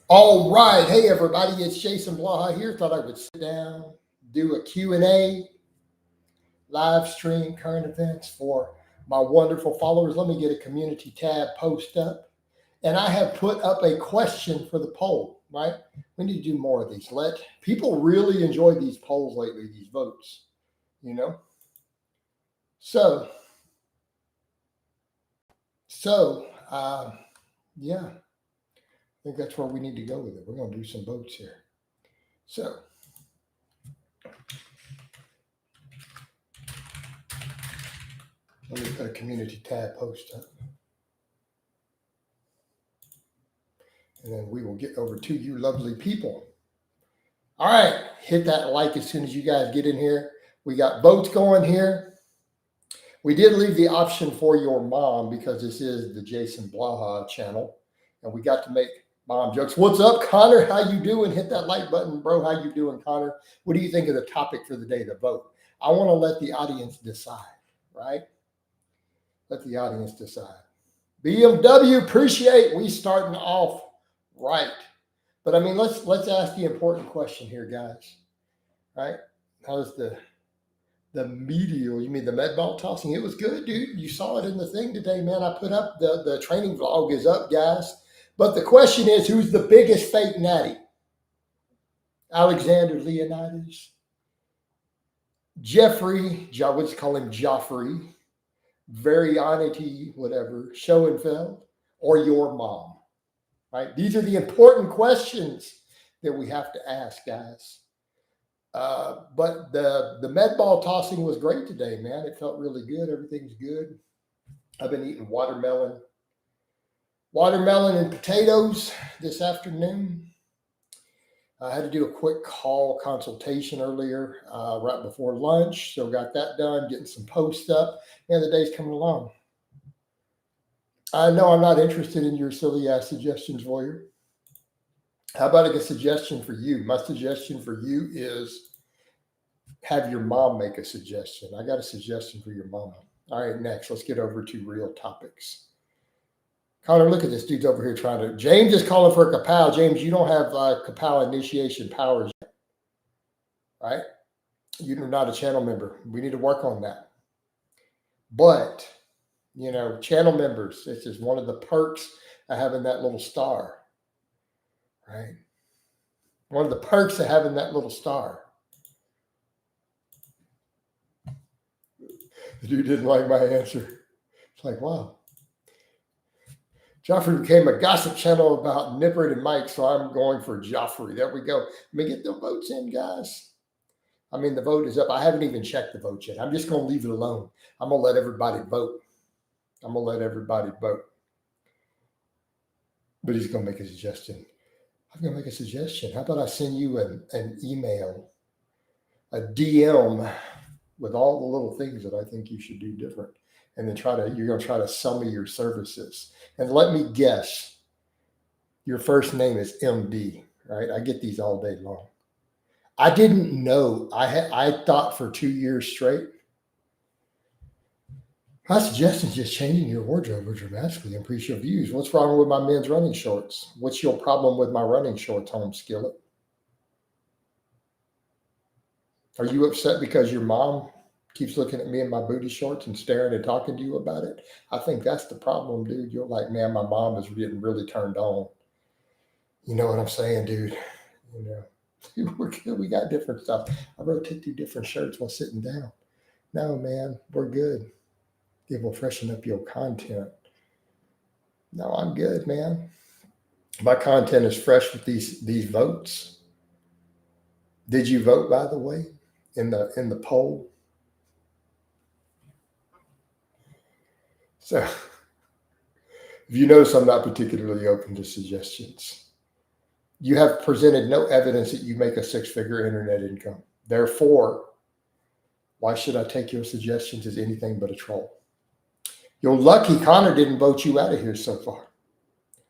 All right. Hey, everybody. It's Jason Blaha here. Thought I would sit down, do a Q&A, live stream current events for my wonderful followers. Let me get a community tab post up. And I have put up a question for the poll, right? We need to do more of these. Let people really enjoy these polls lately, these votes, you know? So, so, yeah, I think that's where we need to go with it. We're going to do some votes here. So, let me put a community tab post up. And then we will get over to you lovely people. All right, hit that like as soon as you guys get in here. We got votes going here. We did leave the option for your mom because this is the Jason Blaha channel. And we got to make mom jokes. What's up, Connor? How you doing? Hit that like button, bro. How you doing, Connor? What do you think of the topic for the day, the vote? I want to let the audience decide, right? Let the audience decide. BMW, appreciate we starting off right. But I mean, let's ask the important question here, guys. Right? How's the medial? You mean the med ball tossing? It was good, dude. You saw it in the thing today, man. I put up the training vlog is up, guys. But the question is, who's the biggest fake natty? Alexander Leonidas, Jeffrey, let's call him Joffrey, Varianity, whatever, Schoenfeld, or your mom? Right? These are the important questions that we have to ask, guys. But the med ball tossing was great today, man. It felt really good. Everything's good. I've been eating watermelon and potatoes this afternoon. I had to do a quick call consultation earlier, right before lunch. So got that done, getting some posts up, and the day's coming along. I know I'm not interested in your silly ass suggestions, Voyeur. How about a suggestion for you? My suggestion for you is have your mom make a suggestion. I got a suggestion for your mom. All right, next, let's get over to real topics. Connor, look at this dude's over here trying to. James is calling for a kapow. James, you don't have kapow initiation powers yet, right? You're not a channel member. We need to work on that. But channel members, this is one of the perks of having that little star, right? One of the perks of having that little star. The dude didn't like my answer. It's like, wow. Joffrey became a gossip channel about Nippert and Mike, so I'm going for Joffrey. There we go. Let me get the votes in, guys. I mean, the vote is up. I haven't even checked the vote yet. I'm just going to leave it alone. I'm going to let everybody vote. But he's going to make a suggestion. I'm going to make a suggestion. How about I send you an email, a DM with all the little things that I think you should do different. And then you're going to try to sell me your services. And let me guess, your first name is MD, right? I get these all day long. I didn't know. I thought for 2 years straight. My suggestion is just changing your wardrobe dramatically, increase your views. What's wrong with my men's running shorts? What's your problem with my running shorts, Home Skillet? Are you upset because your mom keeps looking at me in my booty shorts and staring and talking to you about it? I think that's the problem, dude. You're like, man, my mom is getting really turned on. You know what I'm saying, dude? We're good. We got different stuff. I rotate through different shirts while sitting down. No, man, we're good. It will freshen up your content. No, I'm good, man. My content is fresh with these votes. Did you vote, by the way, in the poll? So, if you notice, I'm not particularly open to suggestions. You have presented no evidence that you make a six-figure internet income. Therefore, why should I take your suggestions as anything but a troll? You're lucky Connor didn't vote you out of here so far.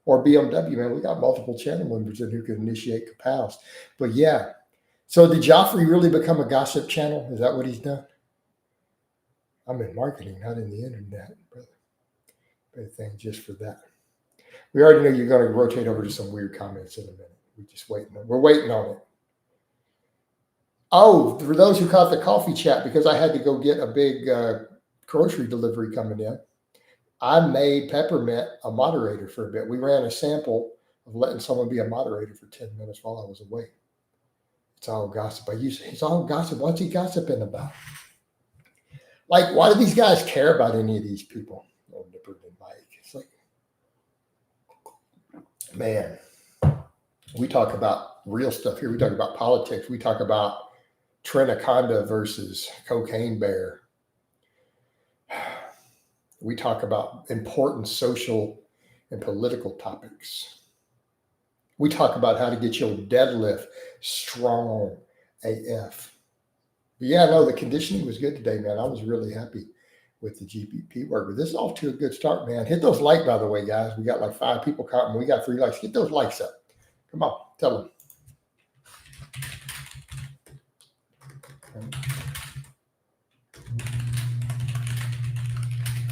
Or BMW, man. We got multiple channel members in who can initiate kapows. But yeah. So did Joffrey really become a gossip channel? Is that what he's done? I'm in marketing, not in the internet, brother. But thank just for that. We already know you're going to rotate over to some weird comments in a minute. We're waiting on it. Oh, for those who caught the coffee chat, because I had to go get a big grocery delivery coming in, I made Peppermint a moderator for a bit. We ran a sample of letting someone be a moderator for 10 minutes while I was away. It's all gossip. It's all gossip. What's he gossiping about? Like, why do these guys care about any of these people? Oh, Nipper and Mike. It's like, man, we talk about real stuff here. We talk about politics. We talk about Trinaconda versus Cocaine Bear. We talk about important social and political topics. We talk about how to get your deadlift strong AF. But yeah, no, the conditioning was good today, man. I was really happy with the GPP work. But this is off to a good start, man. Hit those likes, by the way, guys. We got like 5 people commenting. We got 3 likes. Get those likes up. Come on, tell them.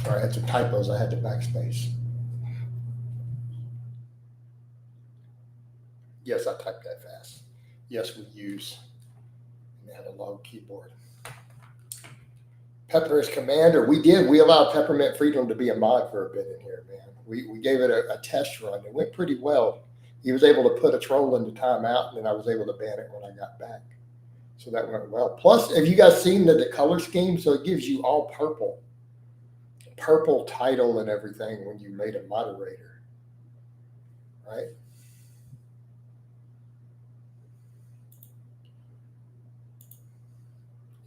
All right, I had some typos. I had to backspace. Yes, I typed that fast. Yes, we use an analog keyboard. Pepper is commander. We allowed Peppermint Freedom to be a mod for a bit in here, man. We gave it a test run. It went pretty well. He was able to put a troll into timeout, and then I was able to ban it when I got back. So that went well. Plus, have you guys seen the color scheme? So it gives you all purple title and everything when you made a moderator, right?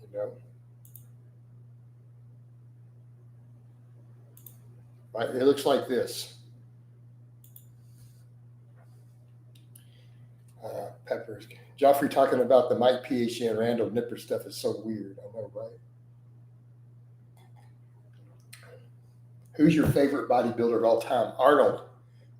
You know, right? It looks like this. Peppers. Joffrey talking about the Mike PhD and Randall Nipper stuff is so weird. I know, right? Who's your favorite bodybuilder of all time? Arnold.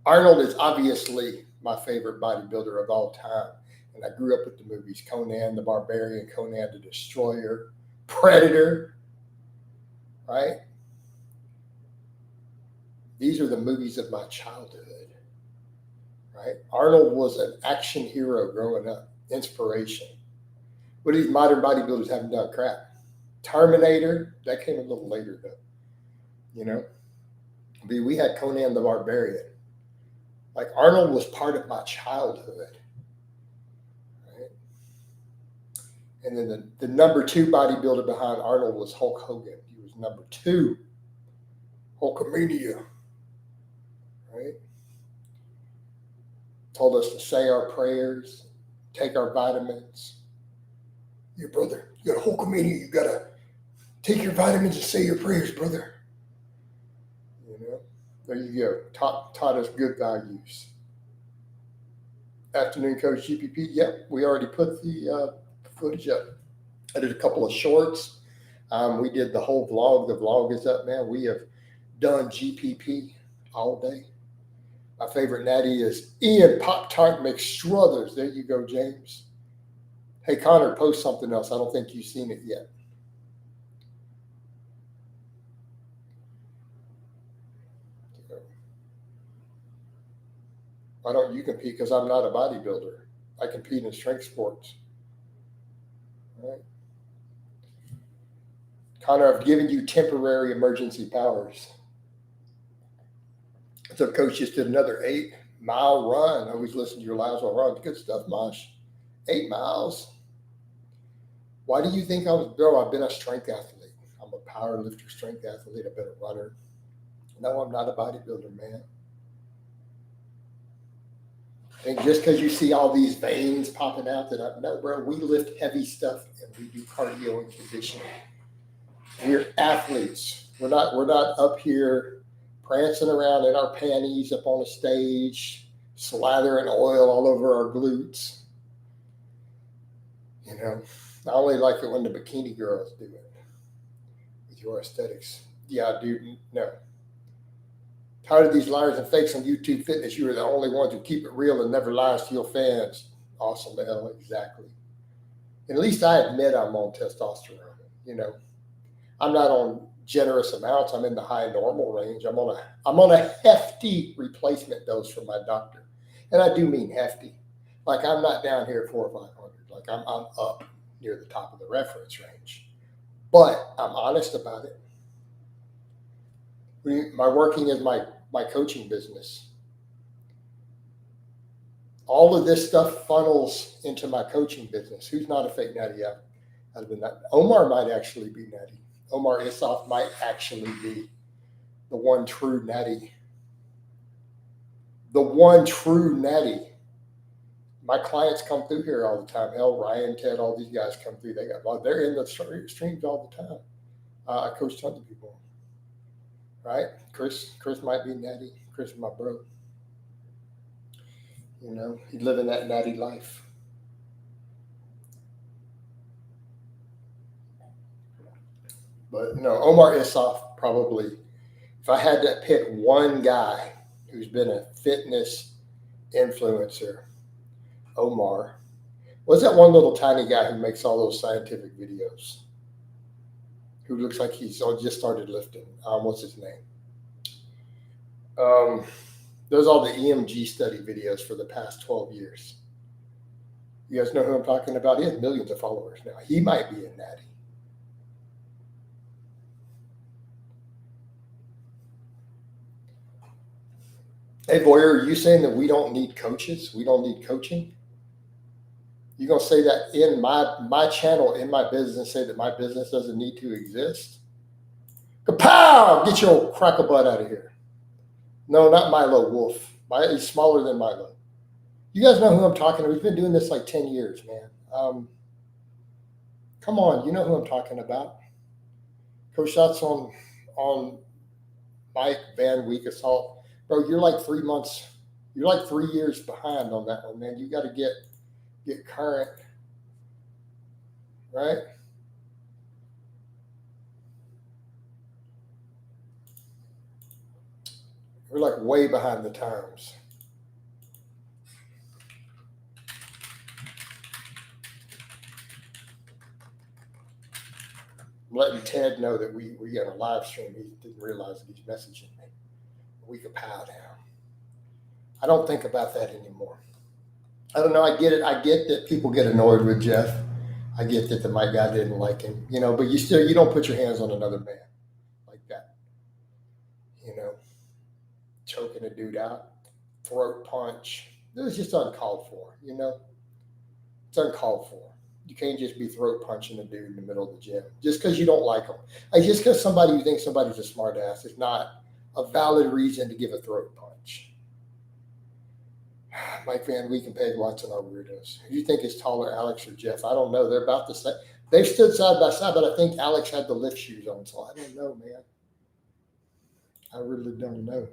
Arnold is obviously my favorite bodybuilder of all time. And I grew up with the movies Conan the Barbarian, Conan the Destroyer, Predator, right? These are the movies of my childhood, right? Arnold was an action hero growing up, inspiration. What do these modern bodybuilders haven't done? Crap. Terminator, that came a little later though, you know? We had Conan the Barbarian. Like Arnold was part of my childhood, right? And then the number 2 bodybuilder behind Arnold was Hulk Hogan. He was number 2. Hulkamania, right? Told us to say our prayers, take our vitamins. Your brother, you got a Hulkamania. You got to take your vitamins and say your prayers, brother. There you go. Taught us good values. Afternoon Coach GPP. Yep, we already put the footage up. I did a couple of shorts. We did the whole vlog. The vlog is up, man. We have done GPP all day. My favorite natty is Ian Pop-Tart McStruthers. There you go, James. Hey, Connor, post something else. I don't think you've seen it yet. Why don't you compete? Because I'm not a bodybuilder. I compete in strength sports. All right. Connor, I've given you temporary emergency powers. So Coach just did another 8-mile run. I always listen to your lives while run. Good stuff, Mosh. 8 miles. Why do you think I've been a strength athlete. I'm a power lifter, strength athlete. I've been a runner. No, I'm not a bodybuilder, man. And just because you see all these veins popping out no, bro, we lift heavy stuff and we do cardio and conditioning. We're athletes. We're not up here prancing around in our panties up on the stage, slathering oil all over our glutes. You know, I only like it when the bikini girls do it with your aesthetics. Yeah, dude, no. Tired of these liars and fakes on YouTube Fitness. You are the only ones who keep it real and never lies to your fans. Awesome, hell, exactly. And at least I admit I'm on testosterone. You know, I'm not on generous amounts. I'm in the high normal range. I'm on a hefty replacement dose from my doctor, and I do mean hefty. Like I'm not down here at 400 or 500. Like I'm up near the top of the reference range, but I'm honest about it. My working is my coaching business. All of this stuff funnels into my coaching business. Who's not a fake natty out of the nut? Omar might actually be natty. Omar Issoff might actually be the one true natty. The one true natty. My clients come through here all the time. Hell, Ryan, Ted, all these guys come through. They're in the streams all the time. I coach tons of people. Right? Chris might be natty. Chris is my bro. You know, he's living that natty life. But no, Omar Issoff probably, if I had to pick one guy who's been a fitness influencer, Omar. What's that one little tiny guy who makes all those scientific videos? Who looks like he's just started lifting. What's his name? There's all the EMG study videos for the past 12 years. You guys know who I'm talking about? He has millions of followers now. He might be a natty. Hey, Boyer, are you saying that we don't need coaches? We don't need coaching? You gonna say that in my channel, in my business, say that my business doesn't need to exist? Kapow! Get your cracker butt out of here. No, not Milo Wolf. He's smaller than Milo. You guys know who I'm talking about. We've been doing this like 10 years, man. Come on, you know who I'm talking about. Coach Shots on Mike Van Week Assault. Bro, you're like 3 months, you're like 3 years behind on that one, man. You got to get current, right? We're like way behind the times. I'm letting Ted know that we got a live stream. He didn't realize that he's messaging me. We could pow down. I don't think about that anymore. I don't know. I get it. I get that people get annoyed with Jeff. I get that the mic guy didn't like him, you know, but you don't put your hands on another man like that. You know, choking a dude out, throat punch. It was just uncalled for, you know. It's uncalled for. You can't just be throat punching a dude in the middle of the gym just because you don't like him. Just because you think somebody's a smart ass is not a valid reason to give a throat punch. Mike Van Week and Peg Watson are weirdos. Who do you think is taller, Alex or Jeff? I don't know. They're about the same. They've stood side by side, but I think Alex had the lift shoes on, so I don't know, man. I really don't know.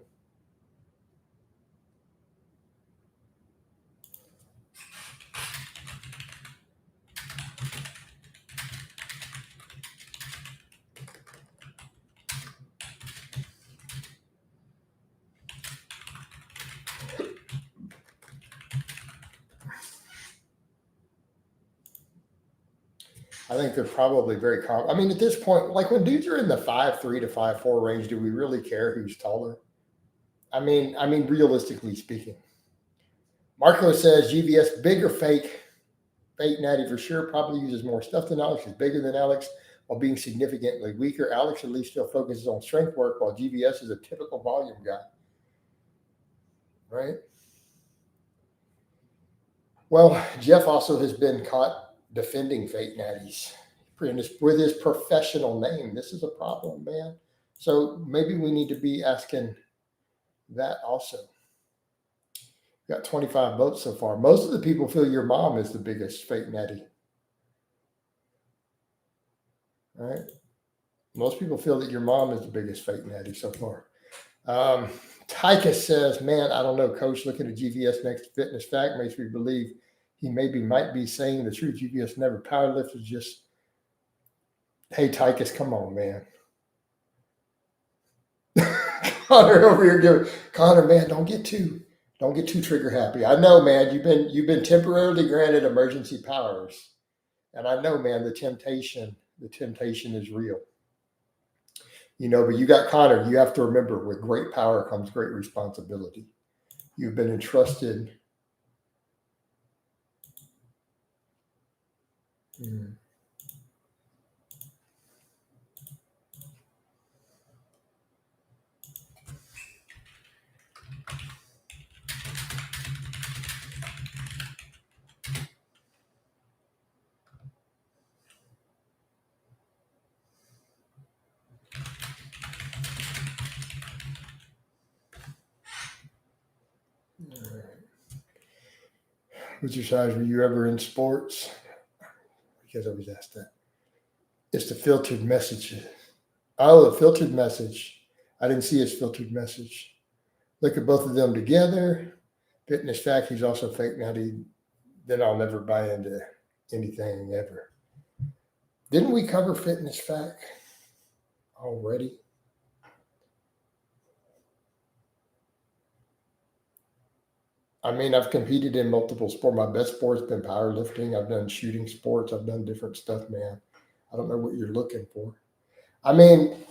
I think they're probably very common. I mean, at this point, like when dudes are in the 5'3" to 5'4" range, do we really care who's taller? I mean, realistically speaking. Marco says GVS big or fake? Fake natty for sure. Probably uses more stuff than Alex. Is bigger than Alex while being significantly weaker. Alex at least still focuses on strength work, while GVS is a typical volume guy. Right? Well, Jeff also has been caught defending fake natties with his professional name. This is a problem, man. So maybe we need to be asking that also. Got 25 votes so far. Most of the people feel your mom is the biggest fake natty. All right. Most people feel that your mom is the biggest fake natty so far. Tyka says, man, I don't know, coach, looking at GVS next fitness fact makes me believe he might be saying the truth. GVS never powerlifted, just, hey, Tychus, come on, man. Connor over here giving, Connor, man, don't get too trigger happy. I know, man, you've been temporarily granted emergency powers. And I know, man, the temptation is real. But you got Connor. You have to remember, with great power comes great responsibility. You've been entrusted. What's your size? Were you ever in sports? Because I always ask that. It's the filtered message. Oh, the filtered message. I didn't see his filtered message. Look at both of them together. Fitness fact, he's also fake Natty. Then I'll never buy into anything ever. Didn't we cover fitness fact already? I mean, I've competed in multiple sports. My best sport's been powerlifting. I've done shooting sports. I've done different stuff, man. I don't know what you're looking for. I mean,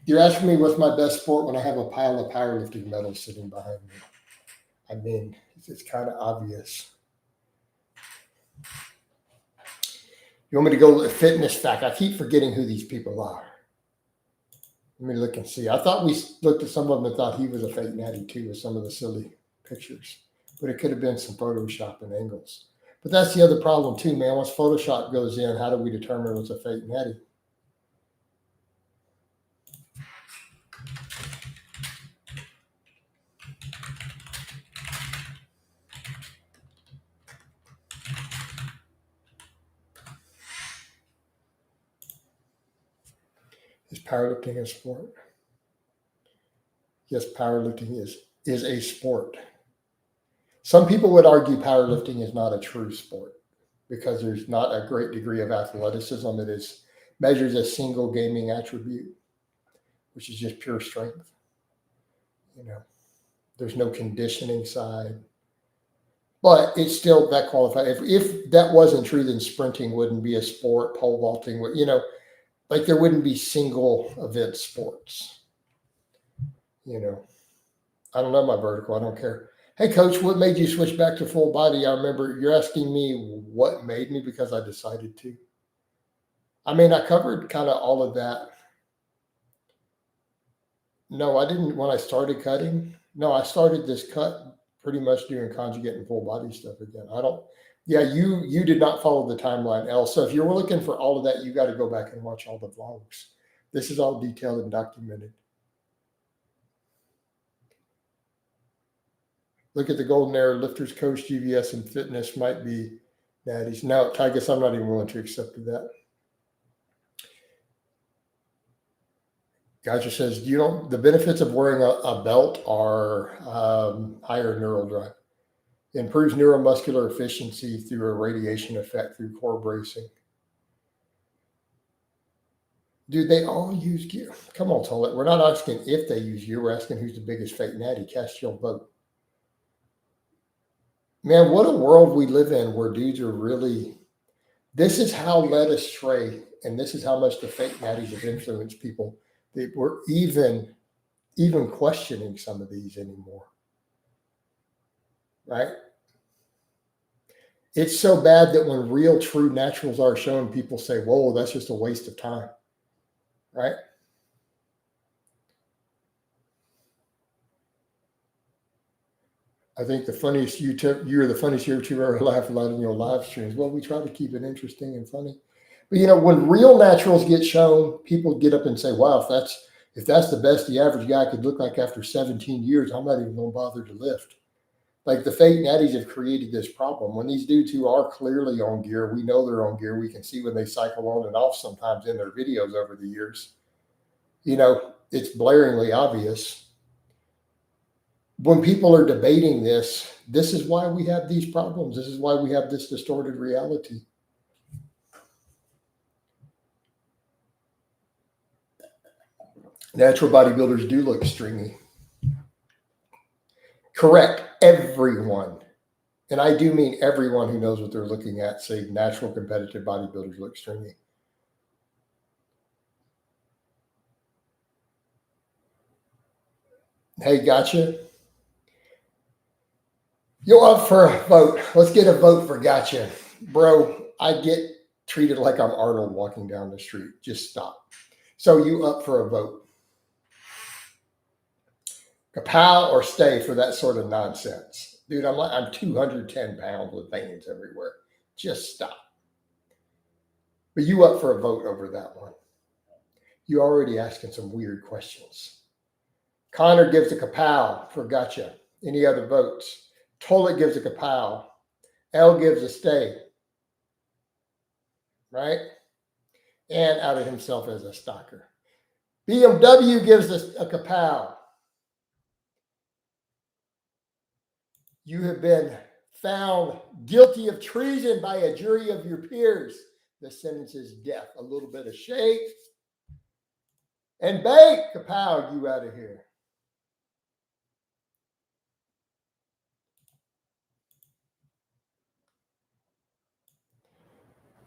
you're asking me what's my best sport when I have a pile of powerlifting medals sitting behind me. I mean, it's kind of obvious. You want me to go with fitness fact? I keep forgetting who these people are. Let me look and see. I thought we looked at some of them and thought he was a fake Natty too with some of the silly pictures. But it could have been some Photoshop and angles. But that's the other problem too, man. Once Photoshop goes in, how do we determine what's a fake Natty? Is powerlifting a sport? Yes, powerlifting is a sport. Some people would argue powerlifting is not a true sport because there's not a great degree of athleticism. It is measures a single gaming attribute, which is just pure strength. There's no conditioning side. But it's still that qualified. If that wasn't true, then sprinting wouldn't be a sport, pole vaulting would, like there wouldn't be single event sports. I don't know my vertical. I don't care. Hey, coach, what made you switch back to full body? I remember you're asking me what made me because I decided to. I mean, I covered kind of all of that. No, I didn't when I started cutting. No, I started this cut pretty much doing conjugate and full body stuff again. You did not follow the timeline, L. So if you're looking for all of that, you got to go back and watch all the vlogs. This is all detailed and documented. Look at the Golden Era lifters coach, GVS, and fitness might be Natty's. No, I guess I'm not even willing to accept that. Gotcha says, the benefits of wearing a belt are higher neural drive. Improves neuromuscular efficiency through a radiation effect through core bracing. Do they all use gear? Come on, Tollett. We're not asking if they use gear. We're asking who's the biggest fake Natty. Cast your vote. Man, what a world we live in where dudes are really, this is how led astray, and this is how much the fake Natties have influenced people. They were even questioning some of these anymore. Right? It's so bad that when real, true naturals are shown, people say, whoa, that's just a waste of time. Right? I think you're the funniest YouTuber ever laughed a lot in your live streams. Well, we try to keep it interesting and funny. But when real naturals get shown, people get up and say, wow, if that's the best the average guy could look like after 17 years, I'm not even going to bother to lift. Like the fake Natties have created this problem. When these dudes who are clearly on gear, we know they're on gear. We can see when they cycle on and off sometimes in their videos over the years. It's blaringly obvious. When people are debating this is why we have these problems. This is why we have this distorted reality. Natural bodybuilders do look stringy. Correct. Everyone. And I do mean everyone who knows what they're looking at say natural competitive bodybuilders look stringy. Hey, gotcha. You're up for a vote. Let's get a vote for gotcha. Bro, I get treated like I'm Arnold walking down the street. Just stop. So you up for a vote? Kapow or stay for that sort of nonsense. Dude, I'm 210 pounds with veins everywhere. Just stop. But you up for a vote over that one? You already asking some weird questions. Connor gives a kapow for gotcha. Any other votes? Toilet gives a kapow. L gives a stay. Right? And outed himself as a stalker. BMW gives us a kapow. You have been found guilty of treason by a jury of your peers. The sentence is death. A little bit of shake and bake. Kapow, you out of here.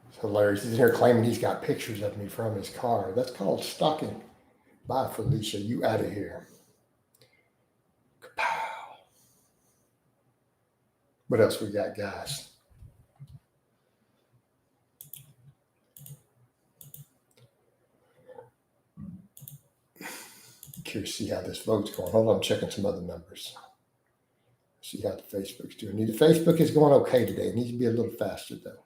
It's hilarious. He's in here claiming he's got pictures of me from his car. That's called stalking. Bye, Felicia. You out of here. Kapow. What else we got, guys? Curious to see how this vote's going. Hold on, I'm checking some other numbers. See how the Facebook's doing. The Facebook is going okay today. It needs to be a little faster, though.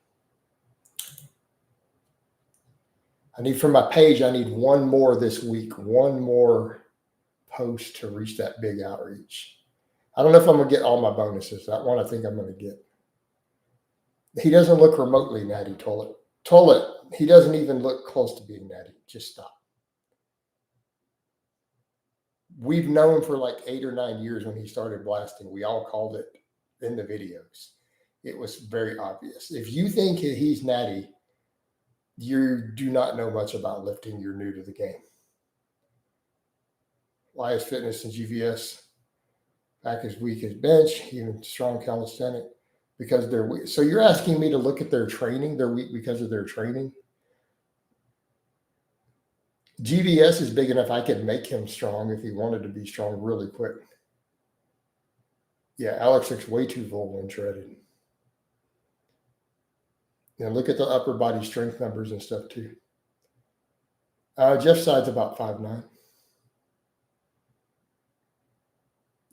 I need from my page, I need one more this week, one more post to reach that big outreach. I don't know if I'm going to get all my bonuses. That one I think I'm going to get. He doesn't look remotely Natty, Toilet. Toilet, he doesn't even look close to being Natty. Just stop. We've known for like 8 or 9 years when he started blasting. We all called it in the videos. It was very obvious. If you think he's Natty, you do not know much about lifting. You're new to the game. Elias Fitness and GVS, back as weak as bench, even strong calisthenic, because they're weak. So you're asking me to look at their training? They're weak because of their training? GVS is big enough I could make him strong if he wanted to be strong really quick. Yeah, Alex looks way too vulnerable and shredded. And look at the upper body strength numbers and stuff too. Jeff's side's about 5'9".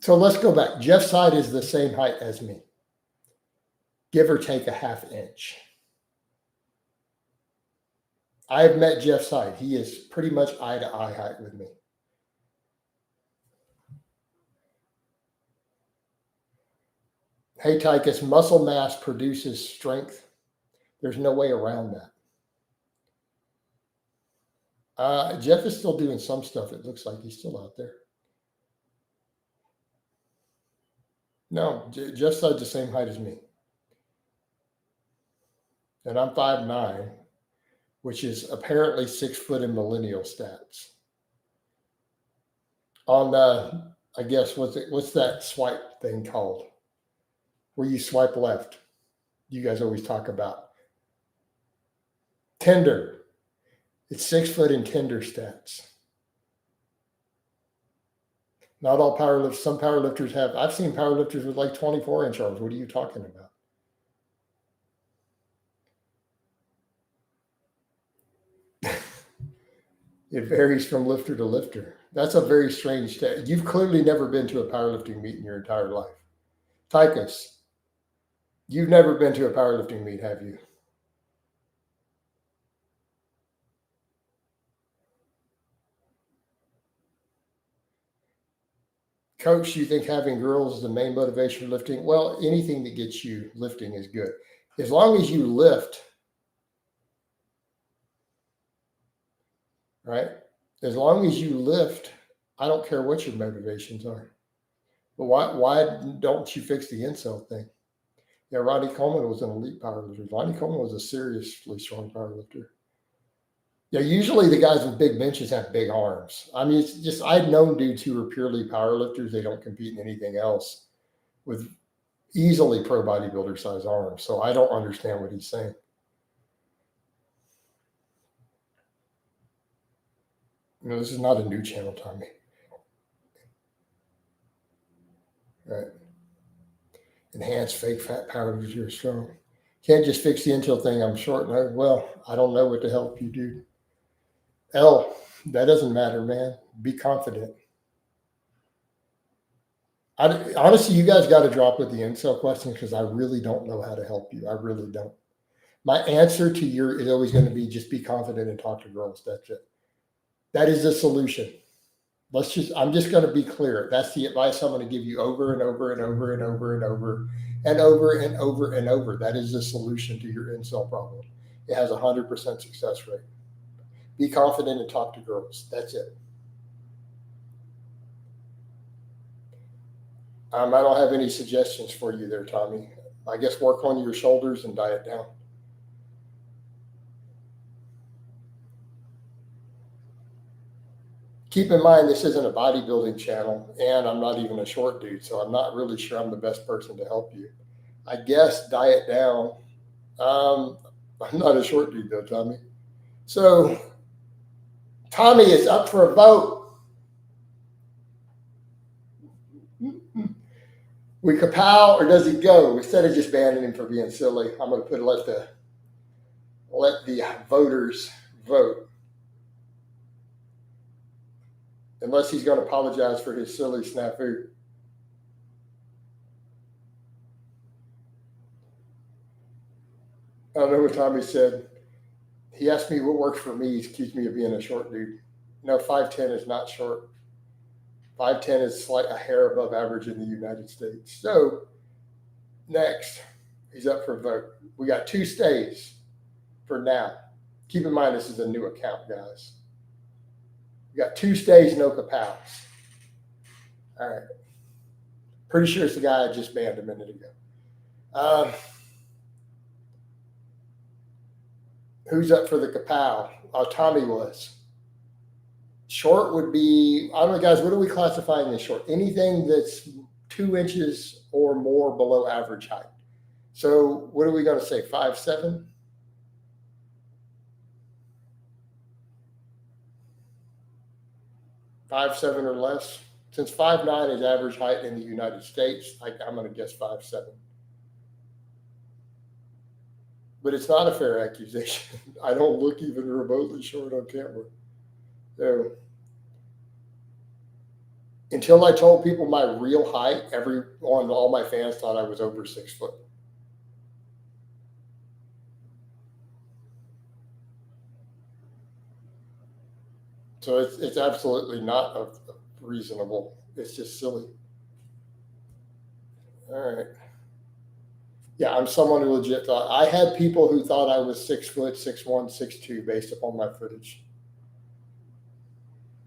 So let's go back. Jeff's side is the same height as me, give or take a ½ inch. I have met Jeff's side. He is pretty much eye to eye height with me. Hey, Tychus, muscle mass produces strength. There's no way around that. Jeff is still doing some stuff. It looks like he's still out there. No, Jeff's side's the same height as me. And I'm 5'9", which is apparently 6 foot in millennial stats. On I guess what's that swipe thing called? Where you swipe left. You guys always talk about Tinder. It's 6 foot in Tinder stats. Not all powerlifters. Some powerlifters have. I've seen powerlifters with like 24-inch arms. What are you talking about? It varies from lifter to lifter. That's a very strange stat. You've clearly never been to a powerlifting meet in your entire life. Tychus, you've never been to a powerlifting meet, have you? Coach, you think having girls is the main motivation for lifting? Well, anything that gets you lifting is good. As long as you lift, right? As long as you lift, I don't care what your motivations are. But why don't you fix the incel thing? Yeah, Ronnie Coleman was an elite powerlifter. Ronnie Coleman was a seriously strong powerlifter. Yeah, usually the guys with big benches have big arms. I mean, it's just I've known dudes who are purely powerlifters. They don't compete in anything else with easily pro bodybuilder size arms. So I don't understand what he's saying. You know, this is not a new channel, Tommy. Right. Enhance fake fat powders, you're strong. Can't just fix the intel thing. I'm short. No, well, I don't know what to help you, dude. L, that doesn't matter, man. Be confident. Honestly, you guys got to drop with the incel question because I really don't know how to help you. I really don't. My answer to your is always going to be just be confident and talk to girls. That's it. That is the solution. I'm just going to be clear. That's the advice I'm going to give you over and over and over and over and over and over and over and over. That is the solution to your incel problem. It has 100% success rate. Be confident and talk to girls. That's it. I don't have any suggestions for you there, Tommy. I guess work on your shoulders and diet down. Keep in mind, this isn't a bodybuilding channel, and I'm not even a short dude, so I'm not really sure I'm the best person to help you. I guess diet down. I'm not a short dude, though, Tommy. So, Tommy is up for a vote. We kapow, or does he go? Instead of just banning him for being silly, I'm going to let the voters vote. Unless he's going to apologize for his silly snafu. I don't know what Tommy said. He asked me what works for me. He accused me of being a short dude. No, 5'10" is not short. 5'10" is a hair above average in the United States. So, next, he's up for a vote. We got 2 stays for now. Keep in mind, this is a new account, guys. We got 2 stays, no kapows. All right. Pretty sure it's the guy I just banned a minute ago. Who's up for the kapow? Tommy was. Short would be, I don't know, guys, what are we classifying as short? Anything that's 2 inches or more below average height. So what are we going to say, 5'7"? 5'7" or less? Since 5'9" is average height in the United States, I'm going to guess 5'7". But it's not a fair accusation. I don't look even remotely short on camera. So, until I told people my real height, all my fans thought I was over 6 foot. So it's absolutely not reasonable. It's just silly. All right. Yeah, I'm someone who legit thought. I had people who thought I was 6 foot, 6'1", 6'2", based upon my footage.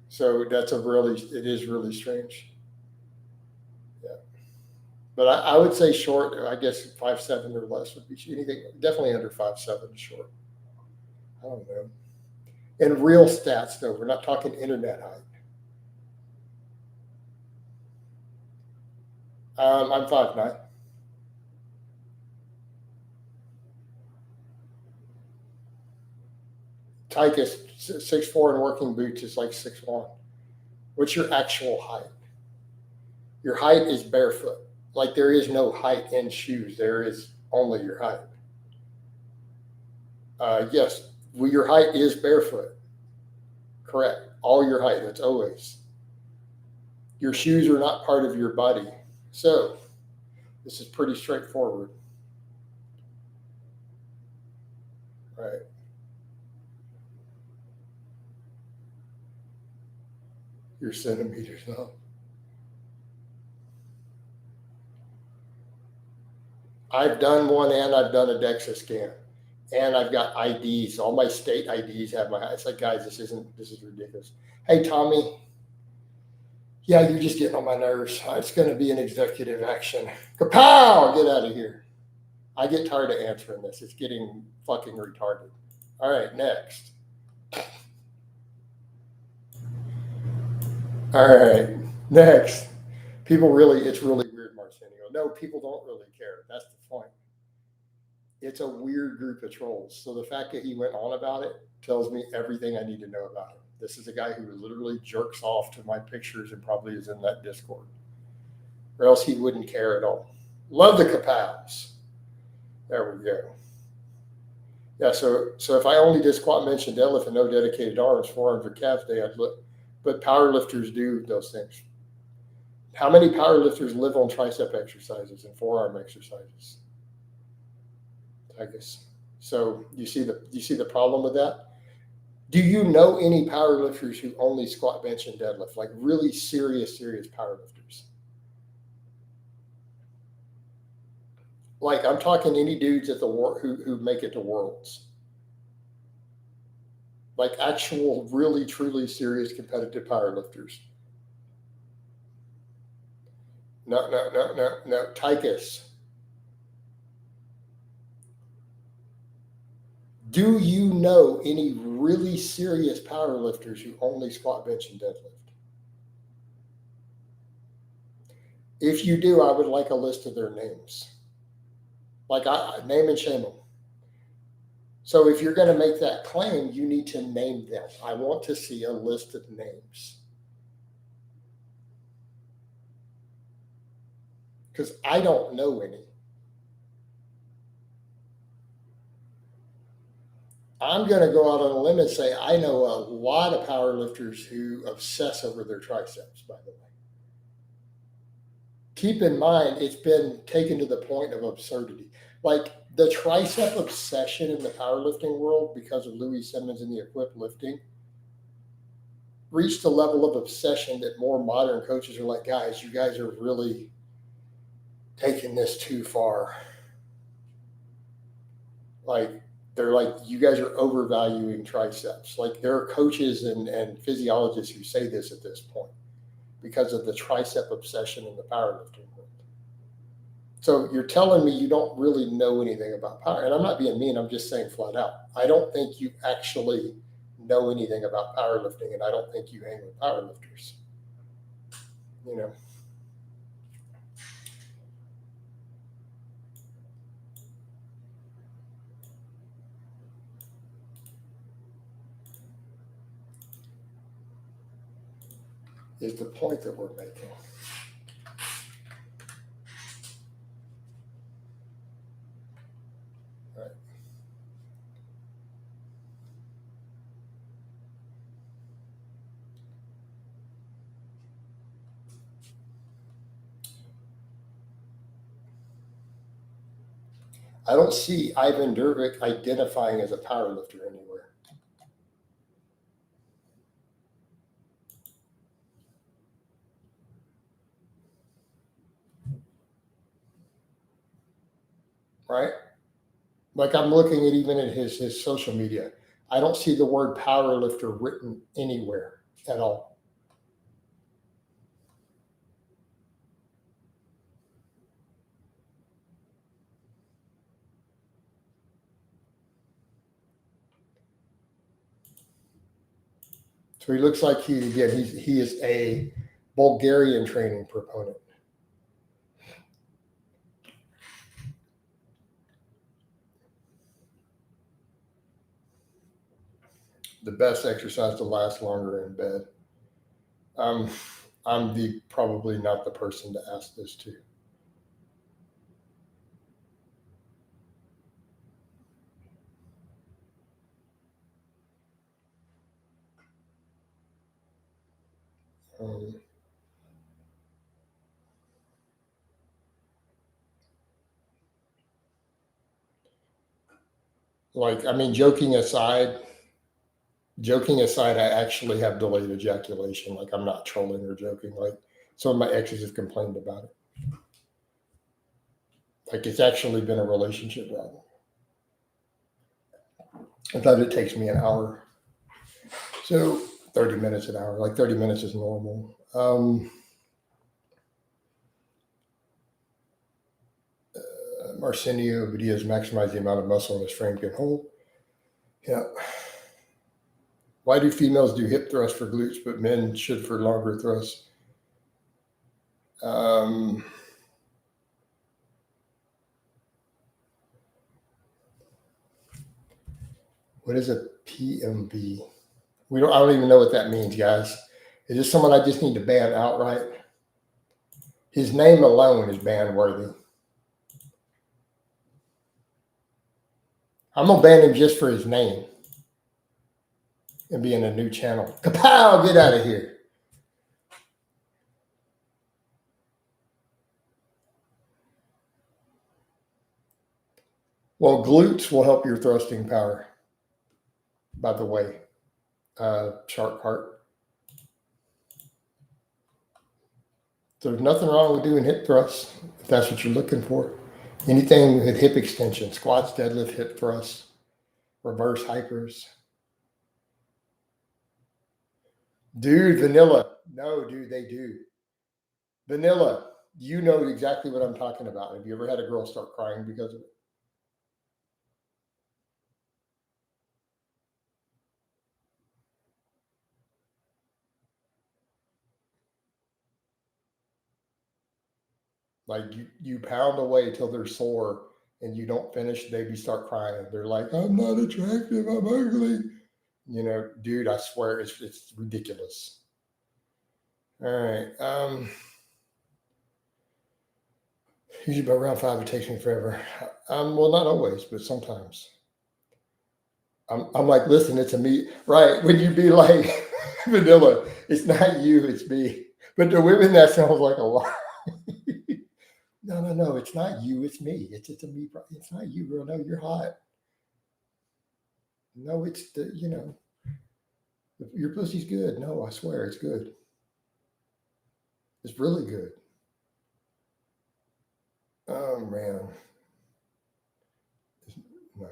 So it is really strange. Yeah. But I would say short, I guess 5'7" or less would be anything, definitely under 5'7" is short. I don't know. In real stats, though, we're not talking internet height. I'm 5'9". Tychus, 6'4" in working boots is like 6'1". What's your actual height? Your height is barefoot. Like there is no height in shoes. There is only your height. Yes, your height is barefoot. Correct. All your height. That's always. Your shoes are not part of your body. So this is pretty straightforward. Right. Your centimeters now. I've done one and I've done a DEXA scan. And I've got IDs. All my state IDs have my. It's like, guys, this is ridiculous. Hey, Tommy. Yeah, you're just getting on my nerves. It's going to be an executive action. Kapow! Get out of here. I get tired of answering this. It's getting fucking retarded. All right, next. All right, next. It's really weird, Marcinio. No, people don't really care. That's the point. It's a weird group of trolls. So the fact that he went on about it tells me everything I need to know about him. This is a guy who literally jerks off to my pictures and probably is in that Discord. or else he wouldn't care at all. Love the kapows. There we go. Yeah, so if I only did squat, bench, and deadlift and no dedicated arms, forearms, or calves day, I'd look. But power lifters do those things. How many power lifters live on tricep exercises and forearm exercises? I guess. So you see the problem with that? Do you know any power lifters who only squat, bench, and deadlift? Like really serious power lifters? Like I'm talking any dudes at the who make it to worlds. Like actual, really, truly serious competitive power lifters. No. Tychus. Do you know any really serious power lifters who only squat, bench, and deadlift? If you do, I would like a list of their names. Like name and shame them. So if you're going to make that claim, you need to name them. I want to see a list of names. Because I don't know any. I'm going to go out on a limb and say I know a lot of power lifters who obsess over their triceps, by the way. Keep in mind, it's been taken to the point of absurdity. Like the tricep obsession in the powerlifting world, because of Louis Simmons and the equipped lifting, reached a level of obsession that more modern coaches are like, guys, you guys are really taking this too far. Like, they're like, you guys are overvaluing triceps. Like, there are coaches and physiologists who say this at this point because of the tricep obsession in the powerlifting world. So you're telling me you don't really know anything about power. And I'm not being mean. I'm just saying flat out. I don't think you actually know anything about powerlifting, and I don't think you hang with powerlifters. You know. Is the point that we're making. Right. I don't see Ivan Dervik identifying as a powerlifter anywhere. Right? Like I'm looking at even at his social media. I don't see the word powerlifter written anywhere at all. So he looks like he is a Bulgarian training proponent. The best exercise to last longer in bed. I'm probably not the person to ask this to. Like, I mean, joking aside, I actually have delayed ejaculation. Like, I'm not trolling or joking. Like, some of my exes have complained about it. Like, it's actually been a relationship problem. I thought it takes me an hour. So 30 minutes an hour. Like 30 minutes is normal. Marcinio videos maximize the amount of muscle in his frame can hold. Yeah. Why do females do hip thrusts for glutes, but men should for longer thrusts? What is a PMV? I don't even know what that means, guys. Is this someone I just need to ban outright? His name alone is ban worthy. I'm gonna ban him just for his name and be in a new channel. Kapow! Get out of here. Well, glutes will help your thrusting power. By the way, shark heart. There's nothing wrong with doing hip thrusts if that's what you're looking for. Anything with hip extension, squats, deadlift, hip thrusts, reverse hypers. Dude, vanilla. No, dude, they do. Vanilla, you know exactly what I'm talking about. Have you ever had a girl start crying because of it? Like you pound away till they're sore and you don't finish, they start crying. They're like, I'm not attractive, I'm ugly. You know, dude, I swear it's ridiculous. All right. Usually by round 5, it takes me forever. Well, not always, but sometimes. I'm like, listen, it's a me. Right. When you be like, vanilla, it's not you, it's me. But to women, that sounds like a lie. No. It's not you, it's me. It's a me. It's not you, girl. No, you're hot. No, it's your pussy's good. No, I swear it's good. It's really good. Oh man. No.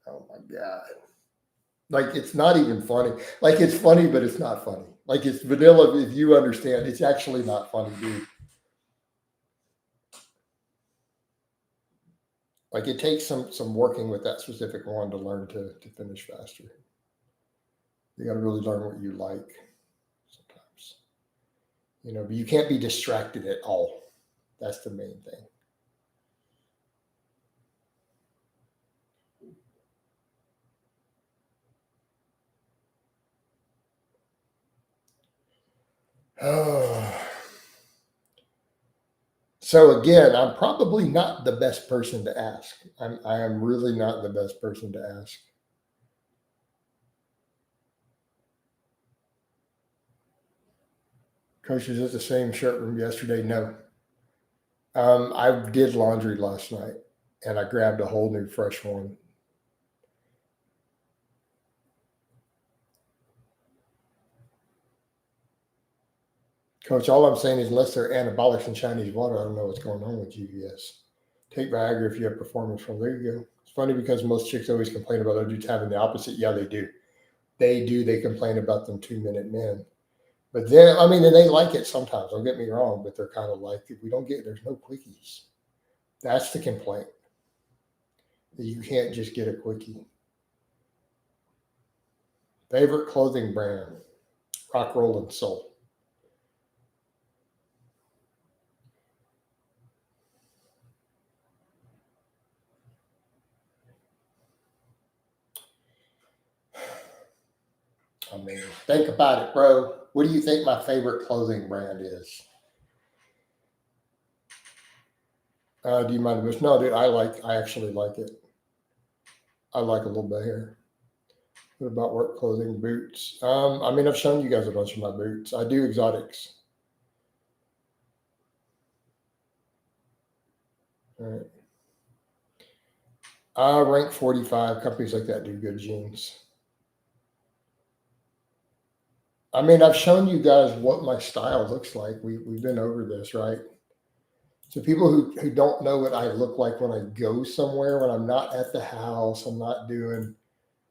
Oh my God. Like it's not even funny. Like it's funny, but it's not funny. Like it's vanilla. If you understand, it's actually not funny, dude. Like it takes some working with that specific one to learn to finish faster. You got to really learn what you like sometimes, but you can't be distracted at all. That's the main thing. Oh. So again, I'm probably not the best person to ask. I am really not the best person to ask. Coach, is it the same shirt from yesterday? No. I did laundry last night and I grabbed a whole new fresh one. Coach, all I'm saying is unless they're anabolics in Chinese water, I don't know what's going on with GVS. Take Viagra if you have performance from. There you go. It's funny because most chicks always complain about other dudes having the opposite. Yeah, they do. They do. They complain about them 2-minute men. But then, and they like it sometimes. Don't get me wrong, but they're kind of like, if we don't get, there's no quickies. That's the complaint. You can't just get a quickie. Favorite clothing brand? Rock, Roll, and Soul. Think about it, bro. What do you think my favorite clothing brand is? Do you mind if no, dude? I actually like it. I like a little bit here. What about work clothing, boots? I've shown you guys a bunch of my boots. I do exotics. All right. Rank 45. Companies like that do good jeans. I've shown you guys what my style looks like. We've been over this, right? So people who don't know what I look like when I go somewhere, when I'm not at the house, I'm not doing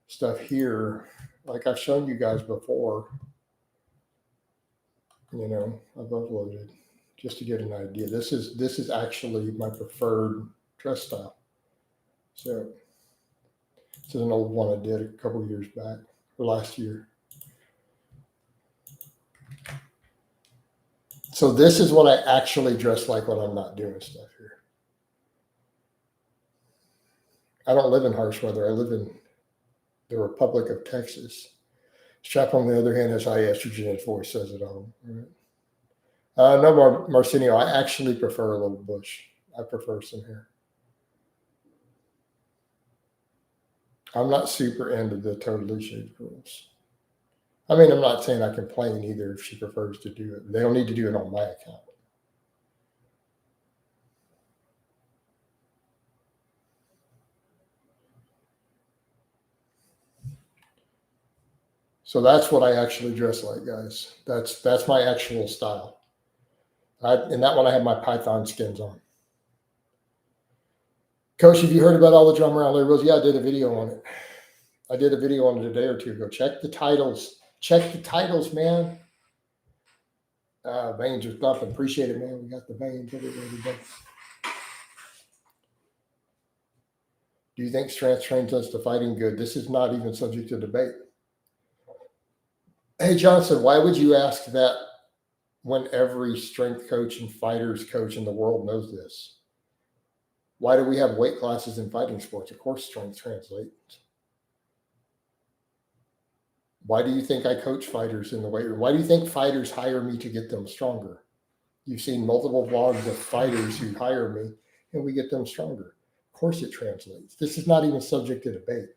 stuff here. Like I've shown you guys before. I've uploaded just to get an idea. This is actually my preferred dress style. So this is an old one I did a couple years back or last year. So this is what I actually dress like when I'm not doing stuff here. I don't live in harsh weather. I live in the Republic of Texas. Strap, on the other hand, has high estrogen. His voice says it all. Right? No more Marcinio. I actually prefer a little bush. I prefer some hair. I'm not super into the totally shaved girls. I mean, I'm not saying I complain either if she prefers to do it. They don't need to do it on my account. So that's what I actually dress like, guys. That's my actual style. And that one I have my python skins on. Coach, have you heard about all the drama around Larry Rose? Yeah, I did a video on it. I did a video on it a day or two ago. Check the titles. Check the titles, man. Veins are thumping. Appreciate it, man. We got the veins everywhere today. Do you think strength trains us to fighting good? This is not even subject to debate. Hey, Johnson, why would you ask that when every strength coach and fighters coach in the world knows this? Why do we have weight classes in fighting sports? Of course, strength translates. Why do you think I coach fighters in the weight room? Why do you think fighters hire me to get them stronger? You've seen multiple vlogs of fighters who hire me and we get them stronger. Of course it translates. This is not even subject to debate.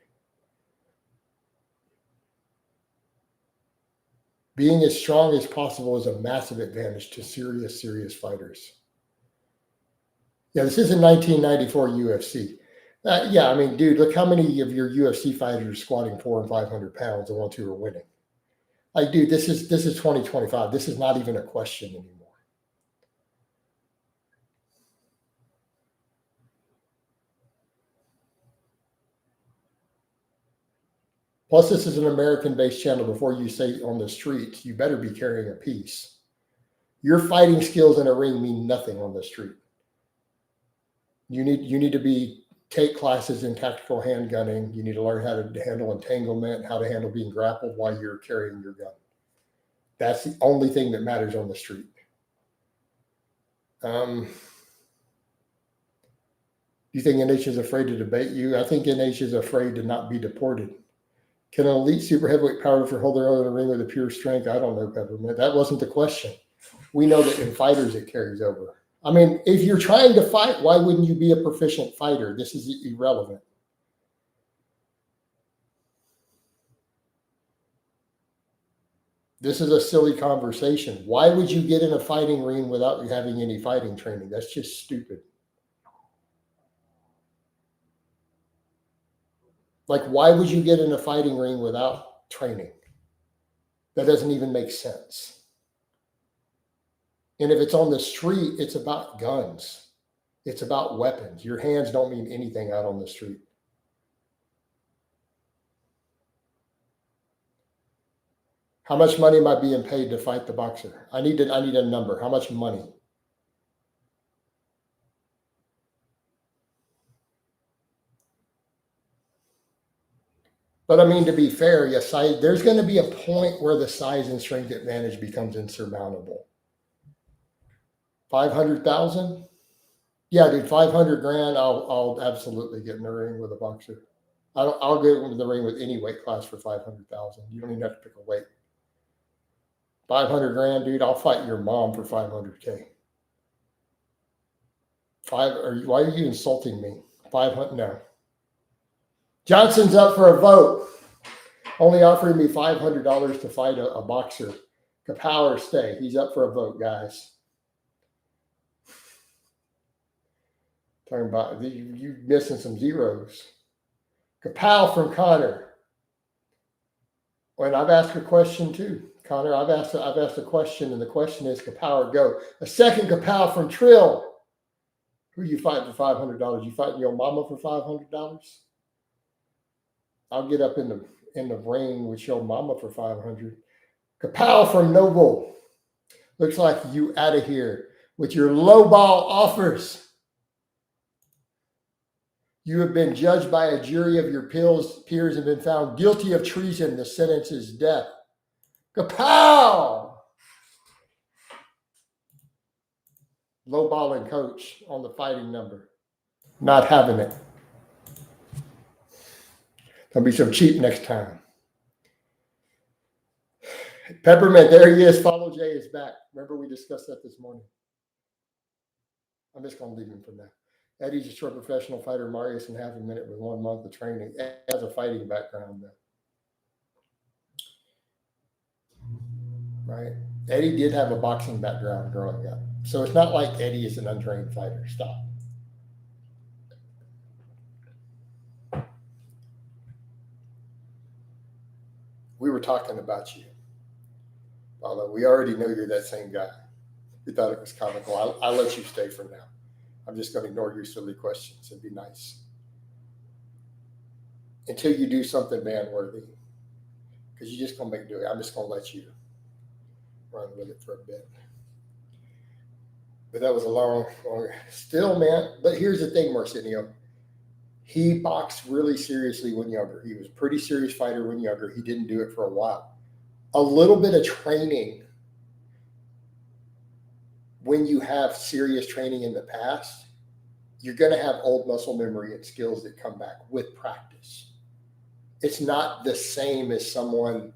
Being as strong as possible is a massive advantage to serious, serious fighters. Yeah, this is a 1994 UFC. Yeah, I mean, dude, look how many of your UFC fighters are squatting 400 and 500 pounds, the ones who are winning. Like, dude, this is 2025. This is not even a question anymore. Plus, this is an American-based channel. Before you say on the street, you better be carrying a piece. Your fighting skills in a ring mean nothing on the street. You need to take classes in tactical handgunning. You need to learn how to handle entanglement, how to handle being grappled while you're carrying your gun. That's the only thing that matters on the street. Do you think NH is afraid to debate you? I think NH is afraid to not be deported. Can an elite super heavyweight powerlifter hold their own in a ring with a pure strength? I don't know, Peppermint. That wasn't the question. We know that in fighters it carries over. I mean, if you're trying to fight, why wouldn't you be a proficient fighter? This is irrelevant. This is a silly conversation. Why would you get in a fighting ring without having any fighting training? That's just stupid. Like, why would you get in a fighting ring without training? That doesn't even make sense. And if it's on the street, it's about guns. It's about weapons. Your hands don't mean anything out on the street. How much money am I being paid to fight the boxer? I need a number. How much money? But I mean, to be fair, yes, there's going to be a point where the size and strength advantage becomes insurmountable. 500,000? Yeah, dude, 500 grand. I'll absolutely get in the ring with a boxer. I'll get in the ring with any weight class for 500,000. You don't even have to pick a weight. 500 grand, dude. I'll fight your mom for 500K. Why are you insulting me? 500? No. Johnson's up for a vote. Only offering me $500 to fight a boxer. Kapow or stay. He's up for a vote, guys. Talking about you missing some zeros. Kapow from Connor. And I've asked a question too, Connor. I've asked a question, and the question is Kapow or go. A second Kapow from Trill. Who you fighting for $500? You fighting your mama for $500? I'll get up in the ring with your mama for 500. Kapow from Noble. Looks like you out of here with your low ball offers. You have been judged by a jury of your peers and been found guilty of treason. The sentence is death. Kapow! Low balling coach on the fighting number. Not having it. Don't be so cheap next time. Peppermint, there he is. Follow Jay is back. Remember we discussed that this morning. I'm just going to leave him for now. Eddie's a short professional fighter, Marius in half a minute with 1 month of training. Eddie has a fighting background, though. Right? Eddie did have a boxing background growing up. So it's not like Eddie is an untrained fighter. Stop. We were talking about you. Although we already know you're that same guy. We thought it was comical. I'll let you stay for now. I'm just going to ignore your silly questions and be nice. Until you do something man-worthy. Because you're just going to make do it. I'm just going to let you run with it for a bit. But that was a long, still, man. But here's the thing, Marcinio. He boxed really seriously when younger. He was a pretty serious fighter when younger. He didn't do it for a while. A little bit of training, when you have serious training in the past, you're going to have old muscle memory and skills that come back with practice. It's not the same as someone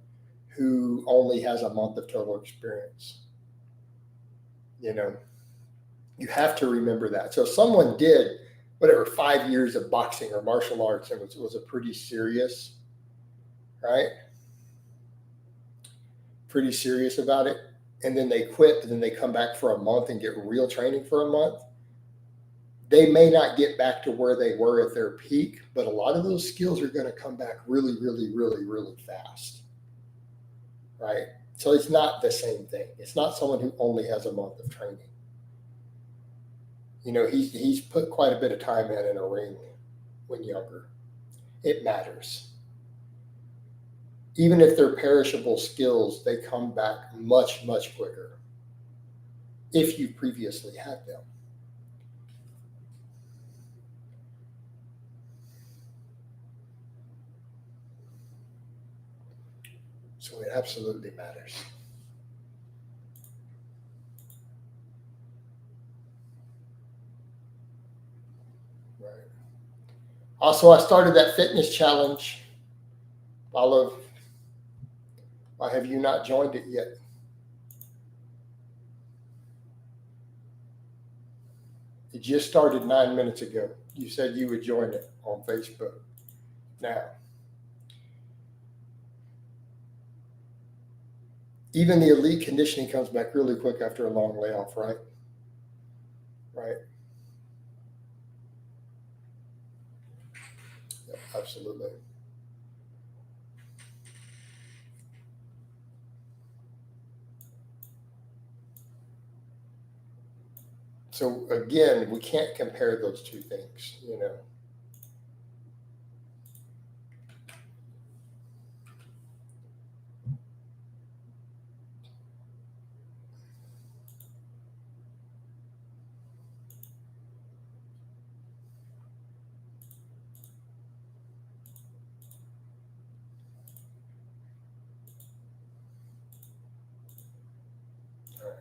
who only has a month of total experience. You know, you have to remember that. So if someone did, whatever, 5 years of boxing or martial arts and was a pretty serious, right? Pretty serious about it. And then they quit, and then they come back for a month and get real training for a month. They may not get back to where they were at their peak, but a lot of those skills are going to come back really, really, really, really fast. Right? So it's not the same thing. It's not someone who only has a month of training. You know, he's put quite a bit of time in a ring when younger. It matters. Even if they're perishable skills, they come back much, much quicker if you previously had them. So it absolutely matters. Right. Also, I started that fitness challenge. Olive, why have you not joined it yet? It just started 9 minutes ago. You said you would join it on Facebook. Now, even the elite conditioning comes back really quick after a long layoff, right? Right. Yeah, absolutely. So again, we can't compare those two things, you know. All right.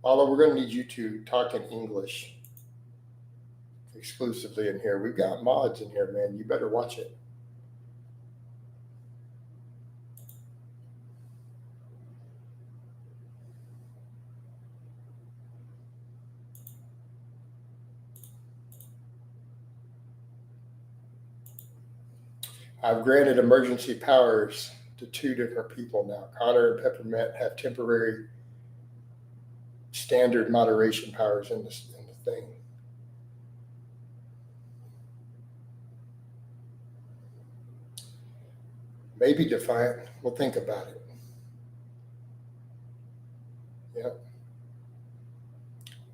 Although we're going to need you to talk in English exclusively in here. We've got mods in here, man. You better watch it. I've granted emergency powers to 2 different people now. Connor and Peppermint have temporary standard moderation powers in the thing. Maybe Defiant. We'll think about it. Yep.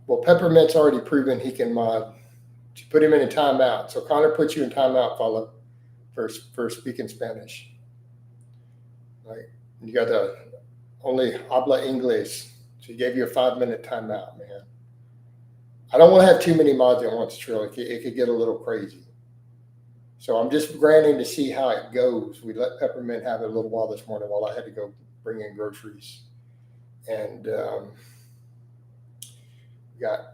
Well, Peppermint's already proven he can mod. You put him in a timeout. So Connor puts you in timeout, follow, for speaking Spanish. Right? You got to only habla Inglés. So he gave you a 5-minute timeout, man. I don't want to have too many mods at once, Trill. It could get a little crazy. So I'm just granting to see how it goes. We let Peppermint have it a little while this morning while I had to go bring in groceries. And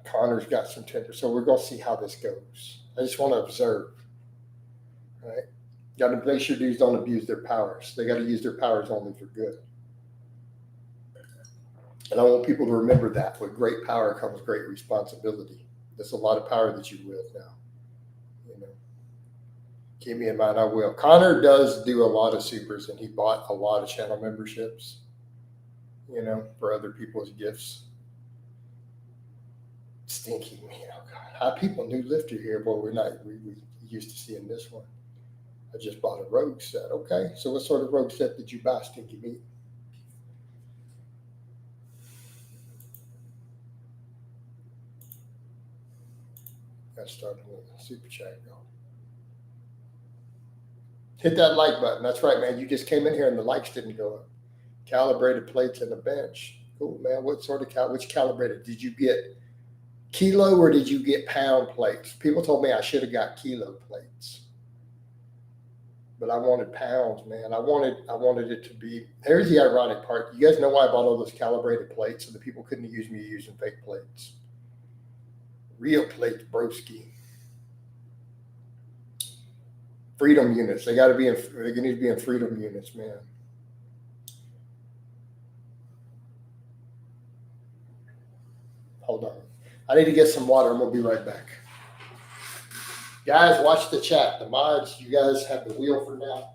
Connor's got some temper. So we're going to see how this goes. I just want to observe. Right? Got to make sure dudes don't abuse their powers. They got to use their powers only for good. And I want people to remember that with great power comes great responsibility. There's a lot of power that you wield now. You know, keep me in mind. I will. Connor does do a lot of supers, and he bought a lot of channel memberships. You know, for other people's gifts. Stinky man, oh God! How people new lifter here, boy. We're not. We used to seeing this one. I just bought a rogue set. Okay, so what sort of rogue set did you buy, Stinky Meat? Got started with a super chat going. Hit that like button. That's right, man. You just came in here and the likes didn't go up. Calibrated plates and a bench. Cool, man. What sort of which calibrated? Did you get kilo or did you get pound plates? People told me I should have got kilo plates, but I wanted pounds, man. I wanted it to be. Here's the ironic part. You guys know why I bought all those calibrated plates so the people couldn't use me using fake plates. Real plates, broski. Freedom units. They got to be in. They need to be in freedom units, man. Hold on. I need to get some water. I'm gonna be right back. Guys, watch the chat. The mods, you guys have the wheel for now.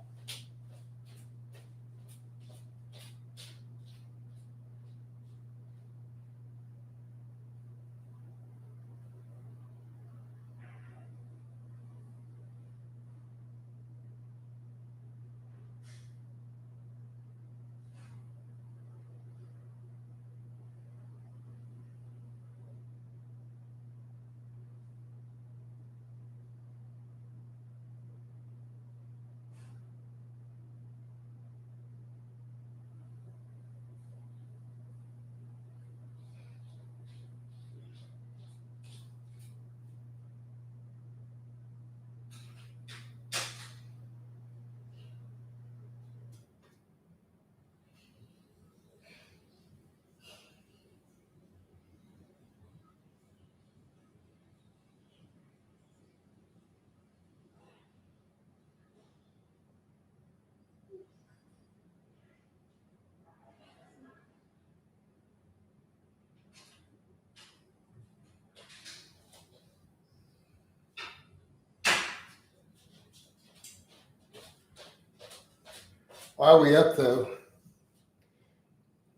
While we up though,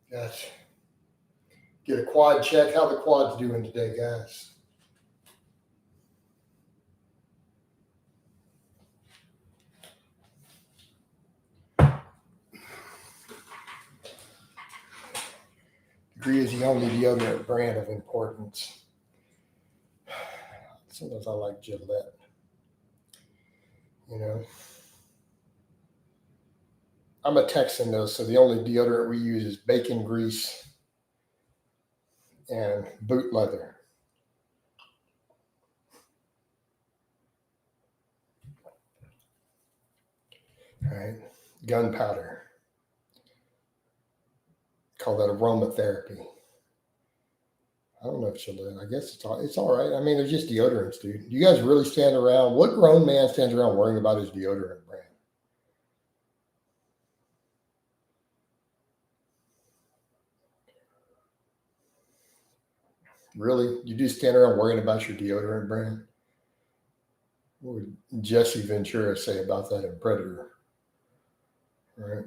guys, get a quad check. How the quad's doing today, guys? Degree is the only deodorant brand of importance. Sometimes I like Gillette. You know, I'm a Texan though, so the only deodorant we use is bacon grease and boot leather. All right, gunpowder. Call that aromatherapy. I don't know if Gillette. I guess it's all right. I mean, they're just deodorants, dude. You guys really stand around? What grown man stands around worrying about his deodorant brand? Really? You do stand around worrying about your deodorant brand? What would Jesse Ventura say about that in Predator? All right.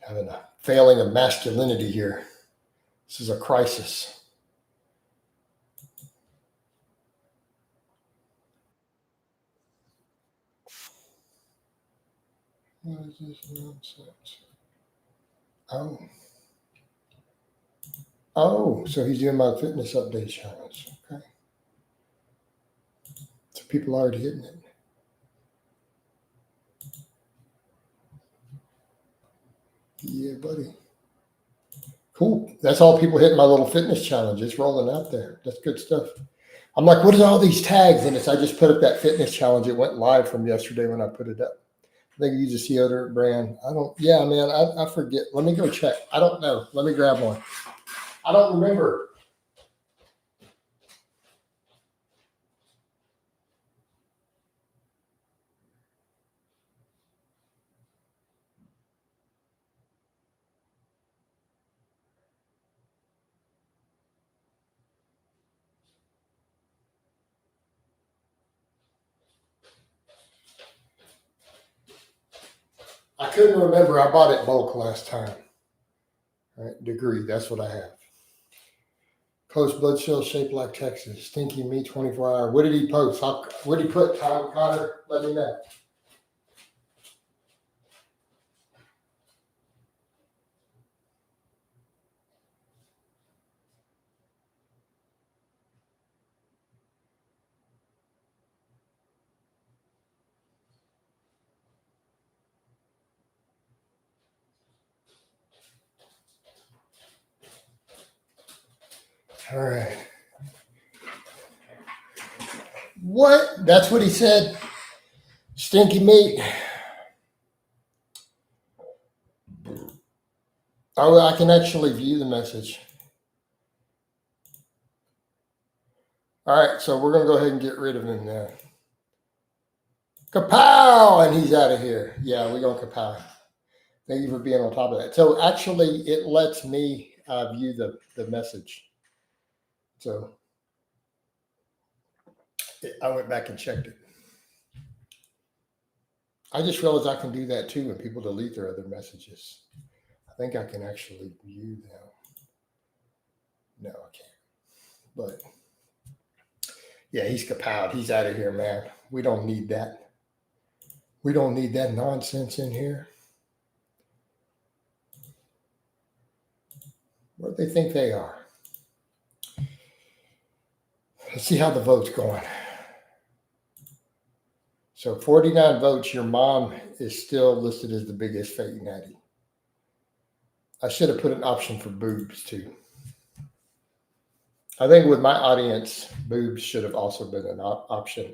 Having a failing of masculinity here. This is a crisis. What is this nonsense? Oh, so he's doing my fitness update challenge. Okay. So people are already hitting it. Yeah, buddy. Cool. That's all people hitting my little fitness challenge. It's rolling out there. That's good stuff. I'm like, what are all these tags? And I just put up that fitness challenge. It went live from yesterday when I put it up. I think you use a deodorant brand. Yeah, man, I forget. Let me go check. I don't know. Let me grab one. I don't remember. couldn't remember. I bought it bulk last time. All right, degree. That's what I have. Post blood cells shaped like Texas. Stinky meat 24 hour. What did he post? What did he put, Tom Connor? Let me know. All right. What? That's what he said. Stinky meat. Oh, I can actually view the message. All right, so we're going to go ahead and get rid of him now. Kapow! And he's out of here. Yeah, we're going to kapow. Thank you for being on top of that. So actually, it lets me view the message. So I went back and checked it. I just realized I can do that too when people delete their other messages. I think I can actually view them. No, I can't. But yeah, he's kapowed. He's out of here, man. We don't need that. We don't need that nonsense in here. What do they think they are? Let's see how the vote's going. So 49 votes. Your mom is still listed as the biggest fake natty. I should have put an option for boobs too. I think with my audience, boobs should have also been an option.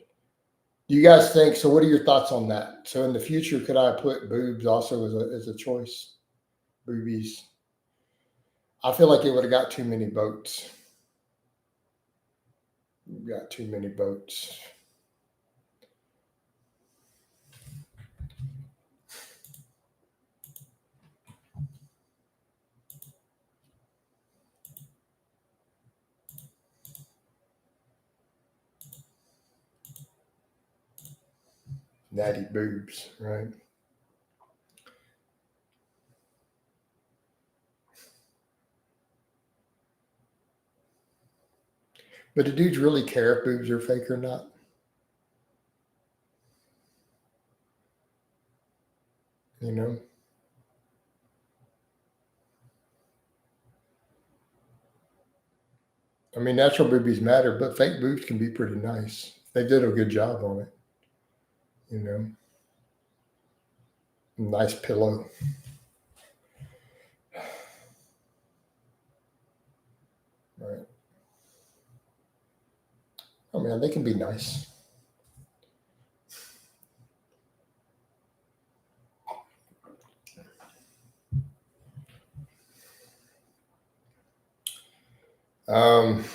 Do you guys think, so what are your thoughts on that? So in the future, could I put boobs also as a choice? Boobies. I feel like it would have got too many votes. Got too many votes. Natty boobs, right? But do dudes really care if boobs are fake or not? You know? I mean, natural boobies matter, but fake boobs can be pretty nice. They did a good job on it. You know? Nice pillow. Right. Oh man, they can be nice.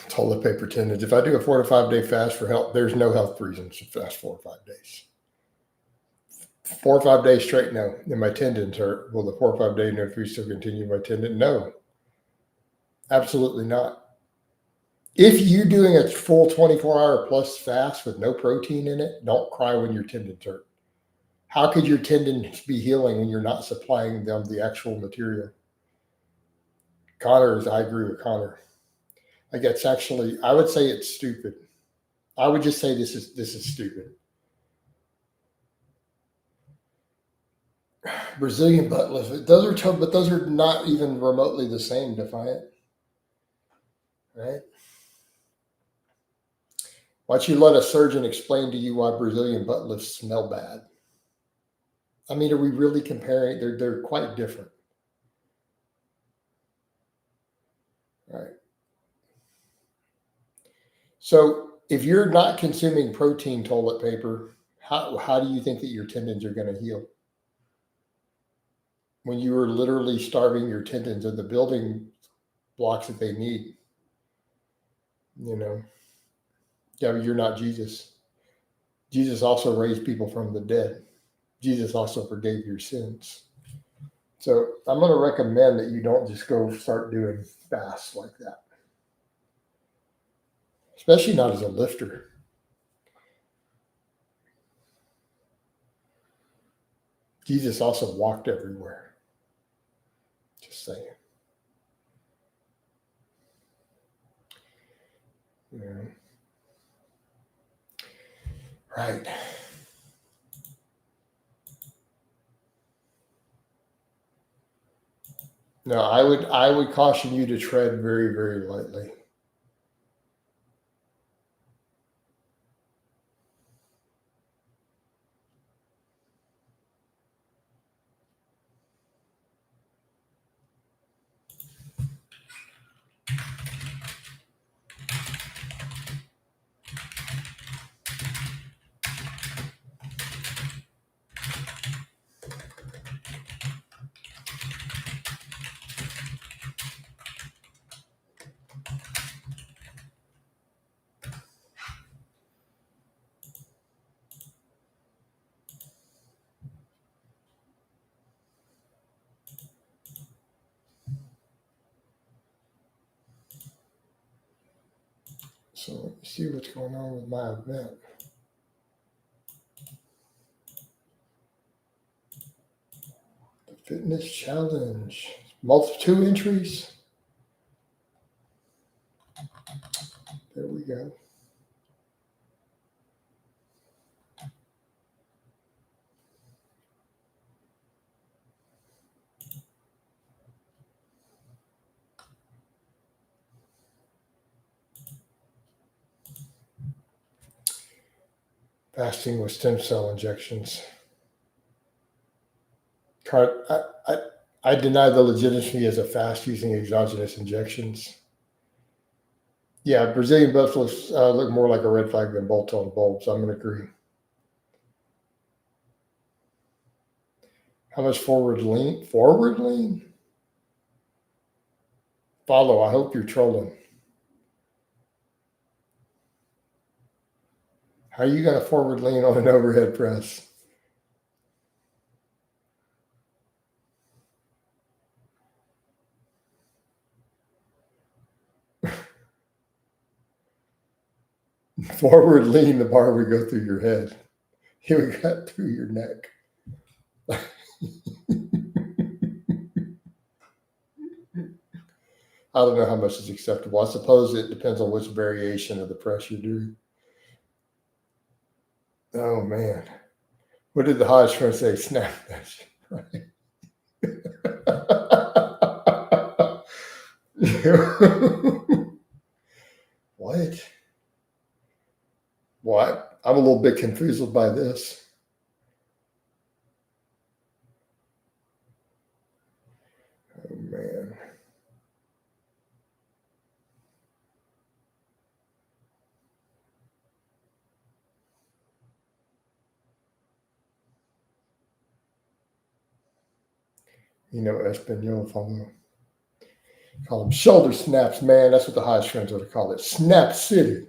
Toilet paper tendons. If I do a 4 to 5 day fast for health, there's no health reasons to fast 4 or 5 days. 4 or 5 days straight, no. And my tendons hurt. Will the 4 or 5 day no food still continue my tendon? No, absolutely not. If you're doing a full 24-hour plus fast with no protein in it, don't cry when your tendons hurt. How could your tendons be healing when you're not supplying them the actual material? I agree with Connor. Like it's actually, I would say it's stupid. I would just say this is stupid. Brazilian butt lift. But those are not even remotely the same, Defiant. Right? Why don't you let a surgeon explain to you why Brazilian butt lifts smell bad? I mean, are we really comparing? They're quite different. Right. So if you're not consuming protein toilet paper, how do you think that your tendons are going to heal? When you are literally starving your tendons of the building blocks that they need. You know, yeah, but you're not Jesus. Jesus also raised people from the dead. Jesus also forgave your sins. So I'm going to recommend that you don't just go start doing fasts like that, especially not as a lifter. Jesus also walked everywhere. Just saying. Yeah. Right. No, I would caution you to tread very, very lightly. So let me see what's going on with my event. The fitness challenge. Two entries. There we go. Fasting with stem cell injections. I deny the legitimacy as a fast using exogenous injections. Yeah, Brazilian buffaloes look more like a red flag than bolt-on bulbs. I'm going to agree. How much forward lean? Forward lean? Follow. I hope you're trolling. How are you going to forward lean on an overhead press? Forward lean, the bar would go through your head. It would cut through your neck. I don't know how much is acceptable. I suppose it depends on which variation of the press you do. Oh, man. What did the Hodge friend say? Snap that shit, right? What? What? I'm a little bit confused by this. Oh, man. You know, Espanol follow. Call them shoulder snaps, man. That's what the Hodge friends would call it. Snap City.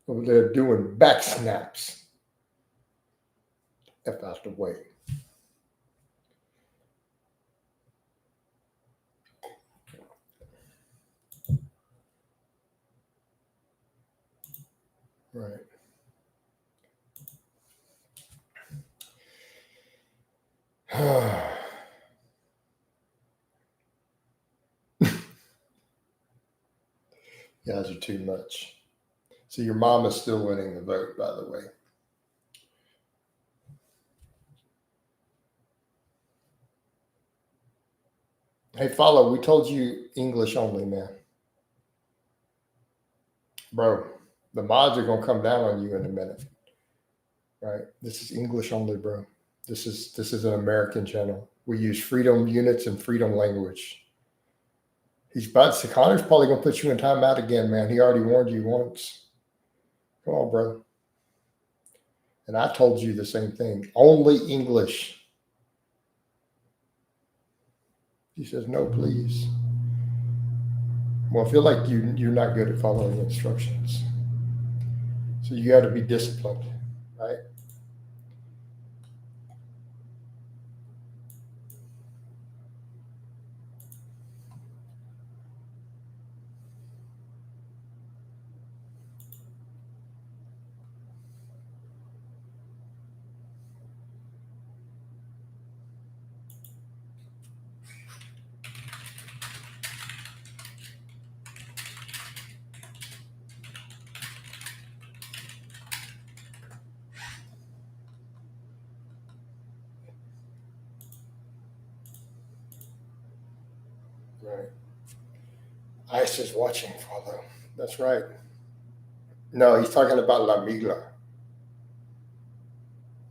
Over there doing back snaps. F out the way. Right. You guys are too much. So your mom is still winning the vote, by the way. Hey, follow. We told you English only, man. Bro, the mods are gonna come down on you in a minute. Right? This is English only, bro. This is an American channel. We use freedom units and freedom language. Connor's probably gonna put you in timeout again, man. He already warned you once. Come on, bro. And I told you the same thing. Only English. He says, no, please. Well, I feel like you're not good at following instructions. So you got to be disciplined, right? Right. Ice is watching, Father. That's right. No, he's talking about La Migla.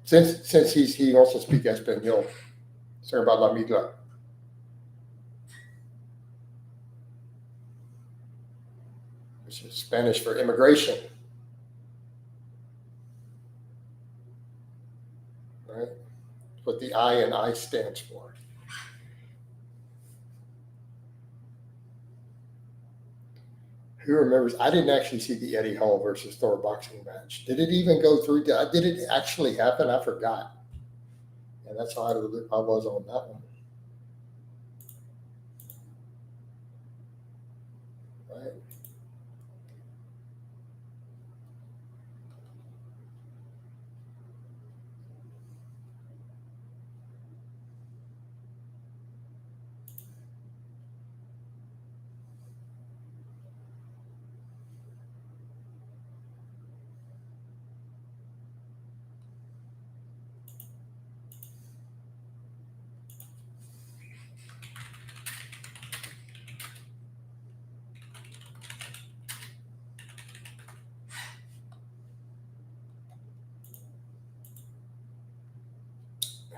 Since he wants to speak Espanol, he's talking about La Migla, which is Spanish for immigration. Right? What the I in ice stands for. Who remembers? I didn't actually see the Eddie Hall versus Thor boxing match. Did it even go through? Did it actually happen? I forgot. And that's how I was on that one. Right?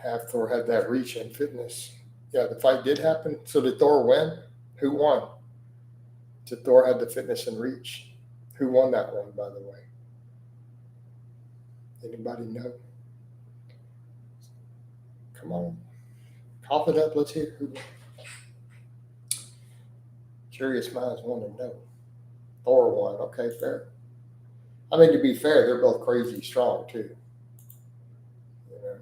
Have Thor had that reach and fitness. Yeah, the fight did happen. So did Thor win? Who won? Did Thor had the fitness and reach? Who won that one, by the way? Anybody know? Come on. Cough it up. Let's hear who won. Curious minds want to know. Thor won. Okay, fair. I mean, to be fair, they're both crazy strong, too. You know?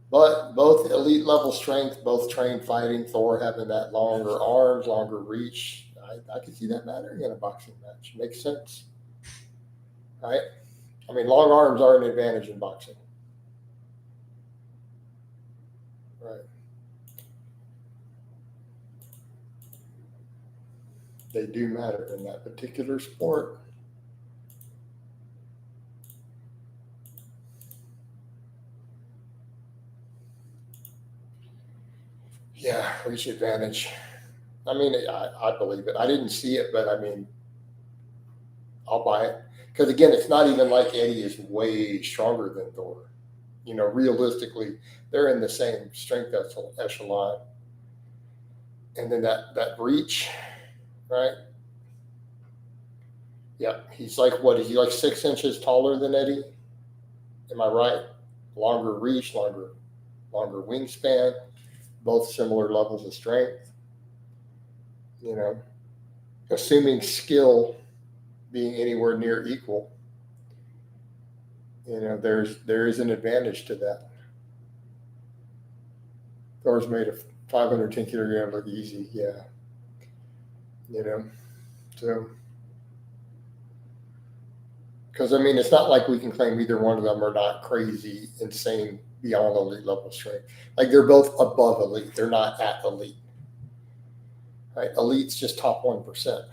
But both elite level strength, both trained fighting. Thor having that longer arms, longer reach. I could see that mattering in a boxing match. Makes sense. Right? I mean, long arms are an advantage in boxing. Right. They do matter in that particular sport. Yeah, reach advantage. I mean, I believe it. I didn't see it, but I mean, I'll buy it. Because again, it's not even like Eddie is way stronger than Thor. You know, realistically, they're in the same strength echelon. And then that reach, right? Yeah, he's like, what is he, like 6 inches taller than Eddie? Am I right? Longer reach, longer wingspan, both similar levels of strength. You know, assuming skill being anywhere near equal, you know, there is an advantage to that. Thor's made of 510 kilogram look easy, yeah. You know, so because I mean, it's not like we can claim either one of them are not crazy, insane, beyond elite level strength. Like they're both above elite. They're not at elite. Right? Elite's just top 1%.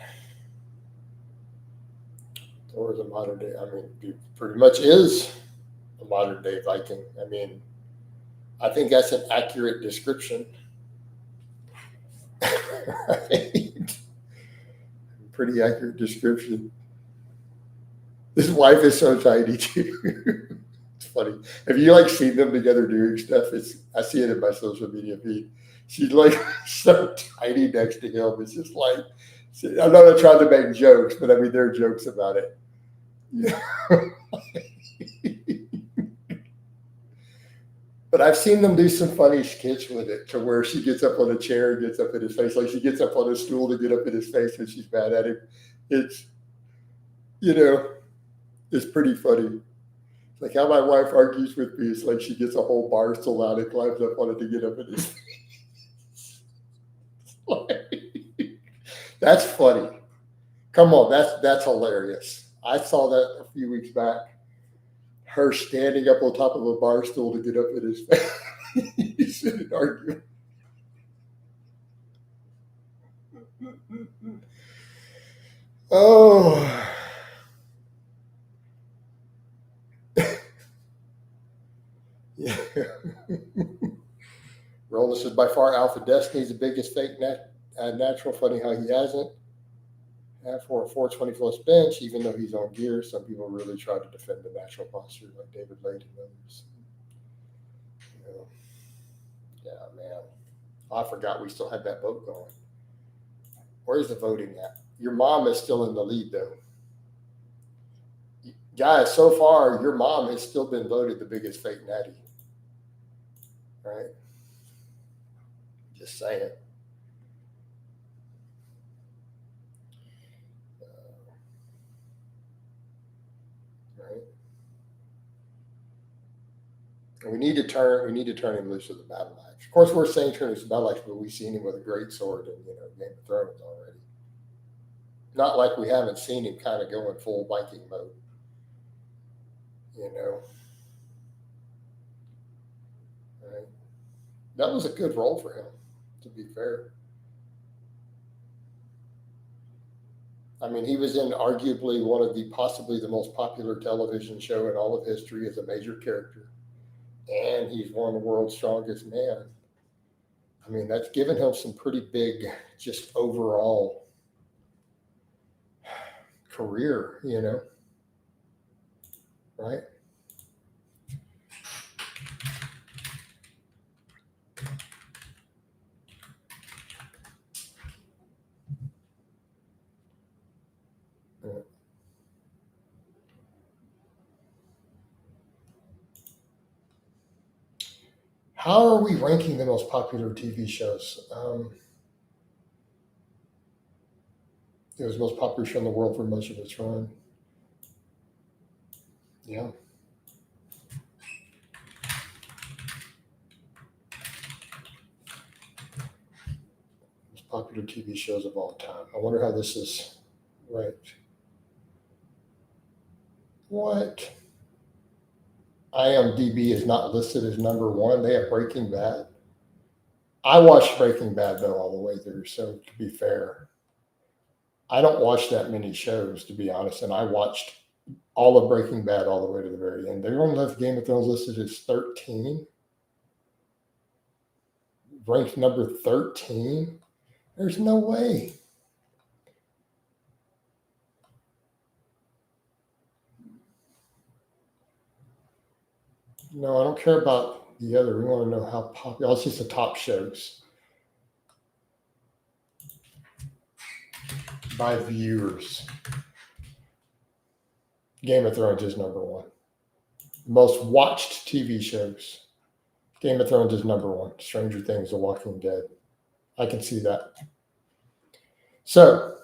Thor is a modern day. I mean, he pretty much is a modern day Viking. I mean, I think that's an accurate description. Right? Pretty accurate description. His wife is so tiny too. It's funny. Have you like seen them together doing stuff? I see it in my social media feed. She's like so tiny next to him. It's just like I'm not trying to make jokes, but I mean there are jokes about it. Yeah. But I've seen them do some funny skits with it to where she gets up on a chair and gets up in his face. Like she gets up on a stool to get up in his face when she's mad at him. It's, you know, it's pretty funny. It's like how my wife argues with me. It's like she gets a whole bar stool out and climbs up on it to get up in his face. Like, that's funny. Come on, that's hilarious. I saw that a few weeks back. Her standing up on top of a bar stool to get up in his face and argue. Oh. Yeah. Roland says, by far, Alpha Destiny's the biggest fake natural. Funny how he hasn't. For a 420 plus bench, even though he's on gear, some people really try to defend the natural posture, like David Lade and others. You know, yeah, man. I forgot we still had that vote going. Where's the voting at? Your mom is still in the lead, though. Guys, so far, your mom has still been voted the biggest fake natty. Right? Just saying. Right? And we need to turn him loose with the battle axe. Of course, we're saying turn loose with the battle axe, but we've seen him with a great sword in Game of Thrones already. Not like we haven't seen him kind of going full Viking mode. Right? That was a good role for him, to be fair. I mean, he was in arguably one of possibly the most popular television show in all of history as a major character. And he's one of the world's strongest men. I mean, that's given him some pretty big, just overall career, right? How are we ranking the most popular TV shows? It was the most popular show in the world for much of its run. Yeah. Most popular TV shows of all time. I wonder how this is ranked. What? IMDb is not listed as number one. They have Breaking Bad. I watched Breaking Bad, though, all the way through. So, to be fair, I don't watch that many shows, to be honest. And I watched all of Breaking Bad all the way to the very end. They only left Game of Thrones listed as 13. Ranked number 13? There's no way. No, I don't care about the other. We want to know how popular. It's just the top shows by viewers. Game of Thrones is number one. Most watched TV shows. Game of Thrones is number one. Stranger Things, The Walking Dead. I can see that. So,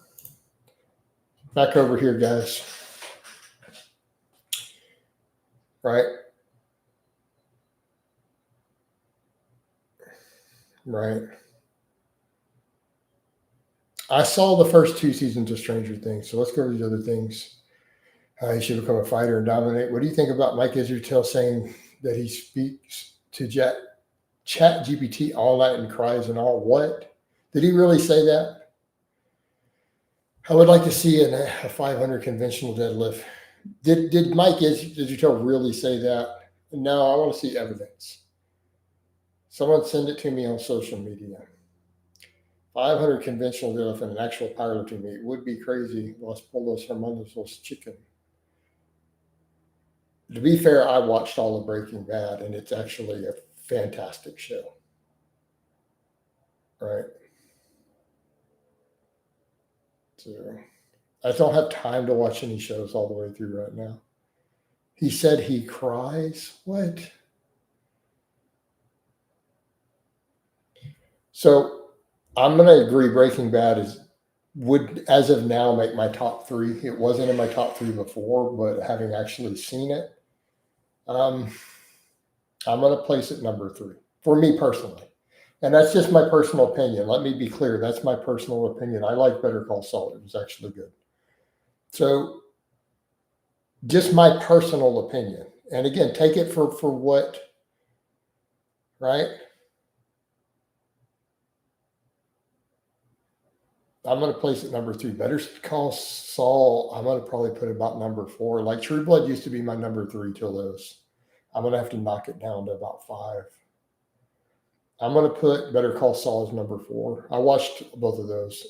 back over here, guys. Right? Right. I saw the first 2 seasons of Stranger Things, so let's go over these other things. He should become a fighter and dominate. What do you think about Mike Israel saying that he speaks to Chat GPT all night and cries and all? What? Did he really say that? I would like to see a 500 conventional deadlift. Did Mike Israel really say that? No, I want to see evidence. Someone send it to me on social media. 500 conventional deadlift and an actual powerlifting meet would be crazy. Los Polos Hermanos Chicken. To be fair, I watched all of Breaking Bad, and it's actually a fantastic show. Right? So I don't have time to watch any shows all the way through right now. He said he cries. What? So I'm going to agree Breaking Bad would, as of now, make my top 3. It wasn't in my top 3 before, but having actually seen it, I'm going to place it number 3 for me personally. And that's just my personal opinion. Let me be clear. That's my personal opinion. I like Better Call Saul. It was actually good. So just my personal opinion. And again, take it for what, right? I'm going to place it number 3. Better Call Saul, I'm going to probably put it about number 4. Like True Blood used to be my number 3 till this. I'm going to have to knock it down to about 5. I'm going to put Better Call Saul as number 4. I watched both of those.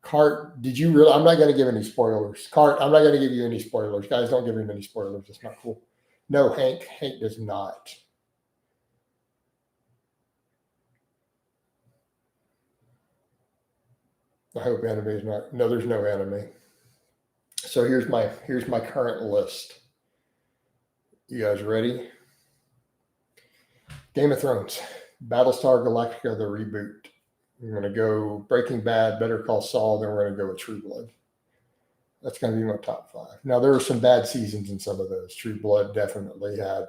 Cart, did you really? I'm not going to give any spoilers. Cart, I'm not going to give you any spoilers. Guys, don't give him any spoilers. It's not cool. No, Hank does not. I hope anime is not. No, there's no anime. So here's my current list. You guys ready? Game of Thrones, Battlestar Galactica, the reboot. We're going to go Breaking Bad, Better Call Saul, then we're going to go with True Blood. That's going to be my top 5. Now, there were some bad seasons in some of those. True Blood definitely had.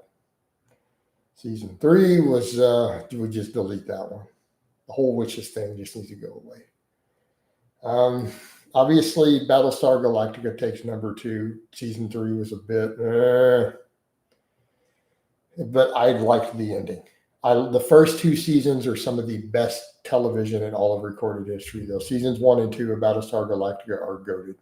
Season 3 was, we just delete that one. The whole witches thing just needs to go away. Obviously, Battlestar Galactica takes number 2. Season 3 was a bit, but I liked the ending. The first 2 seasons are some of the best television in all of recorded history, though. Seasons 1 and 2 of Battlestar Galactica are goated.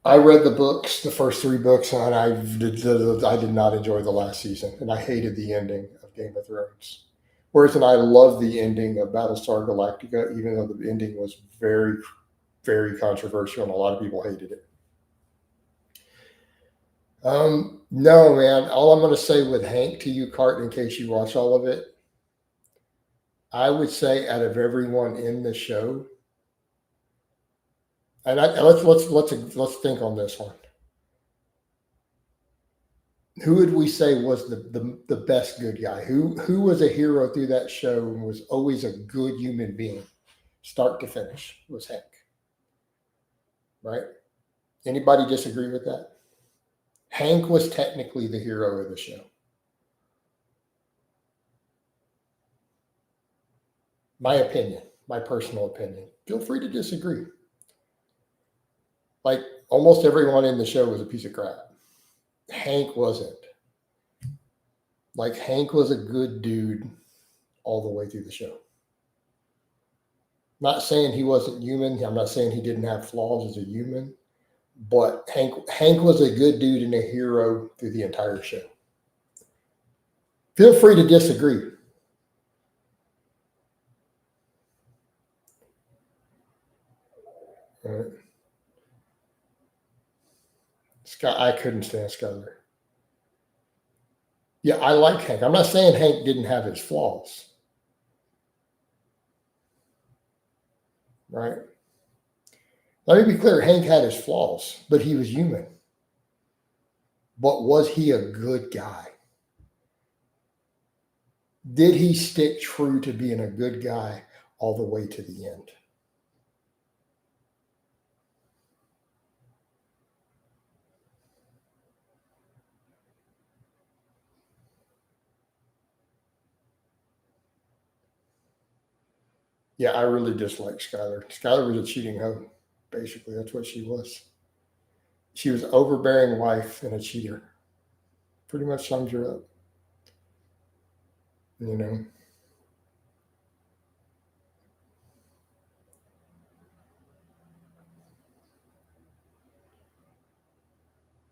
I read the books, the first 3 books, and I did not enjoy the last season, and I hated the ending of Game of Thrones. Whereas, and I love the ending of Battlestar Galactica, even though the ending was very, very controversial and a lot of people hated it. No, man. All I'm going to say with Hank to you, Cart, in case you watch all of it, I would say out of everyone in the show, and let's think on this one. Who would we say was the best good guy? Who was a hero through that show and was always a good human being, start to finish? Was Hank, right? Anybody disagree with that? Hank was technically the hero of the show. My opinion, my personal opinion. Feel free to disagree. Like almost everyone in the show was a piece of crap. Hank wasn't. Like Hank was a good dude all the way through the show. Not saying he wasn't human. I'm not saying he didn't have flaws as a human, but Hank was a good dude and a hero through the entire show. Feel free to disagree. All right. I couldn't stand Skyler. Yeah, I like Hank. I'm not saying Hank didn't have his flaws. Right? Let me be clear. Hank had his flaws, but he was human. But was he a good guy? Did he stick true to being a good guy all the way to the end? Yeah, I really dislike Skyler. Skyler was a cheating hoe. Basically, that's what she was. She was an overbearing wife and a cheater. Pretty much sums her up. You know.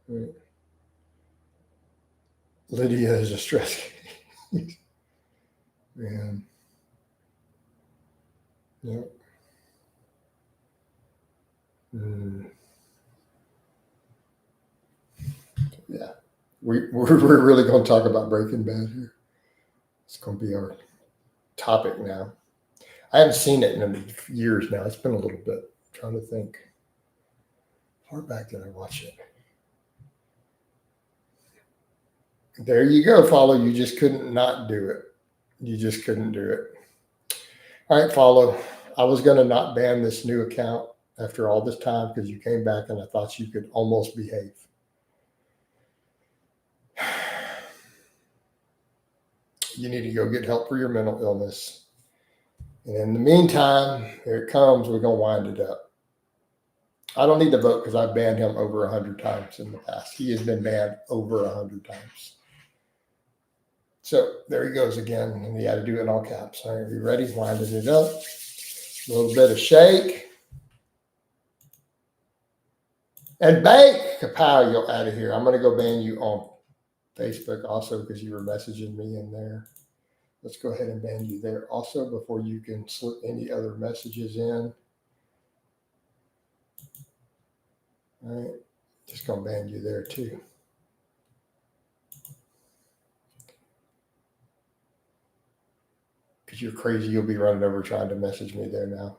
Right. Lydia is a stress. Man. Yep. Yeah. We're really going to talk about Breaking Bad here. It's going to be our topic now. I haven't seen it in years now. It's been a little bit. I'm trying to think. How far back did I watch it? There you go, Follow. You just couldn't not do it. You just couldn't do it. All right, Follow. I was going to not ban this new account after all this time because you came back and I thought you could almost behave. You need to go get help for your mental illness. And in the meantime, here it comes. We're going to wind it up. I don't need to vote because I've banned him over 100 times in the past. He has been banned over 100 times. So there he goes again. And he had to do it in all caps. All right, are you ready? Winding it up. A little bit of shake. And bang, kapow, you're out of here. I'm going to go ban you on Facebook also because you were messaging me in there. Let's go ahead and ban you there also before you can slip any other messages in. All right, just going to ban you there too. Because you're crazy, you'll be running over trying to message me there now.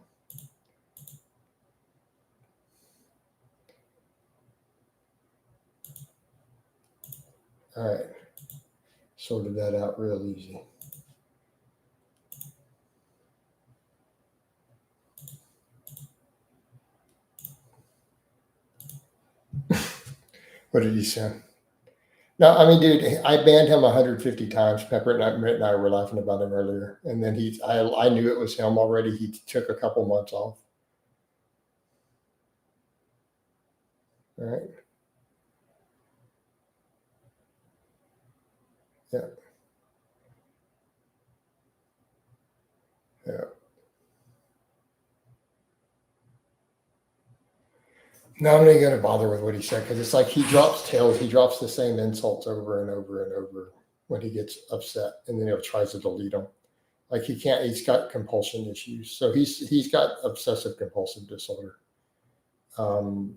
All right, sorted that out real easy. What did he send? No, I mean, dude, I banned him 150 times. Pepper and I were laughing about him earlier, and then I knew it was him already. He took a couple months off. All right. Yeah. Yeah. No, I'm not going to bother with what he said because it's like he drops tails. He drops the same insults over and over and over when he gets upset, and then he tries to delete them. Like he can't. He's got compulsion issues, so he's got obsessive compulsive disorder.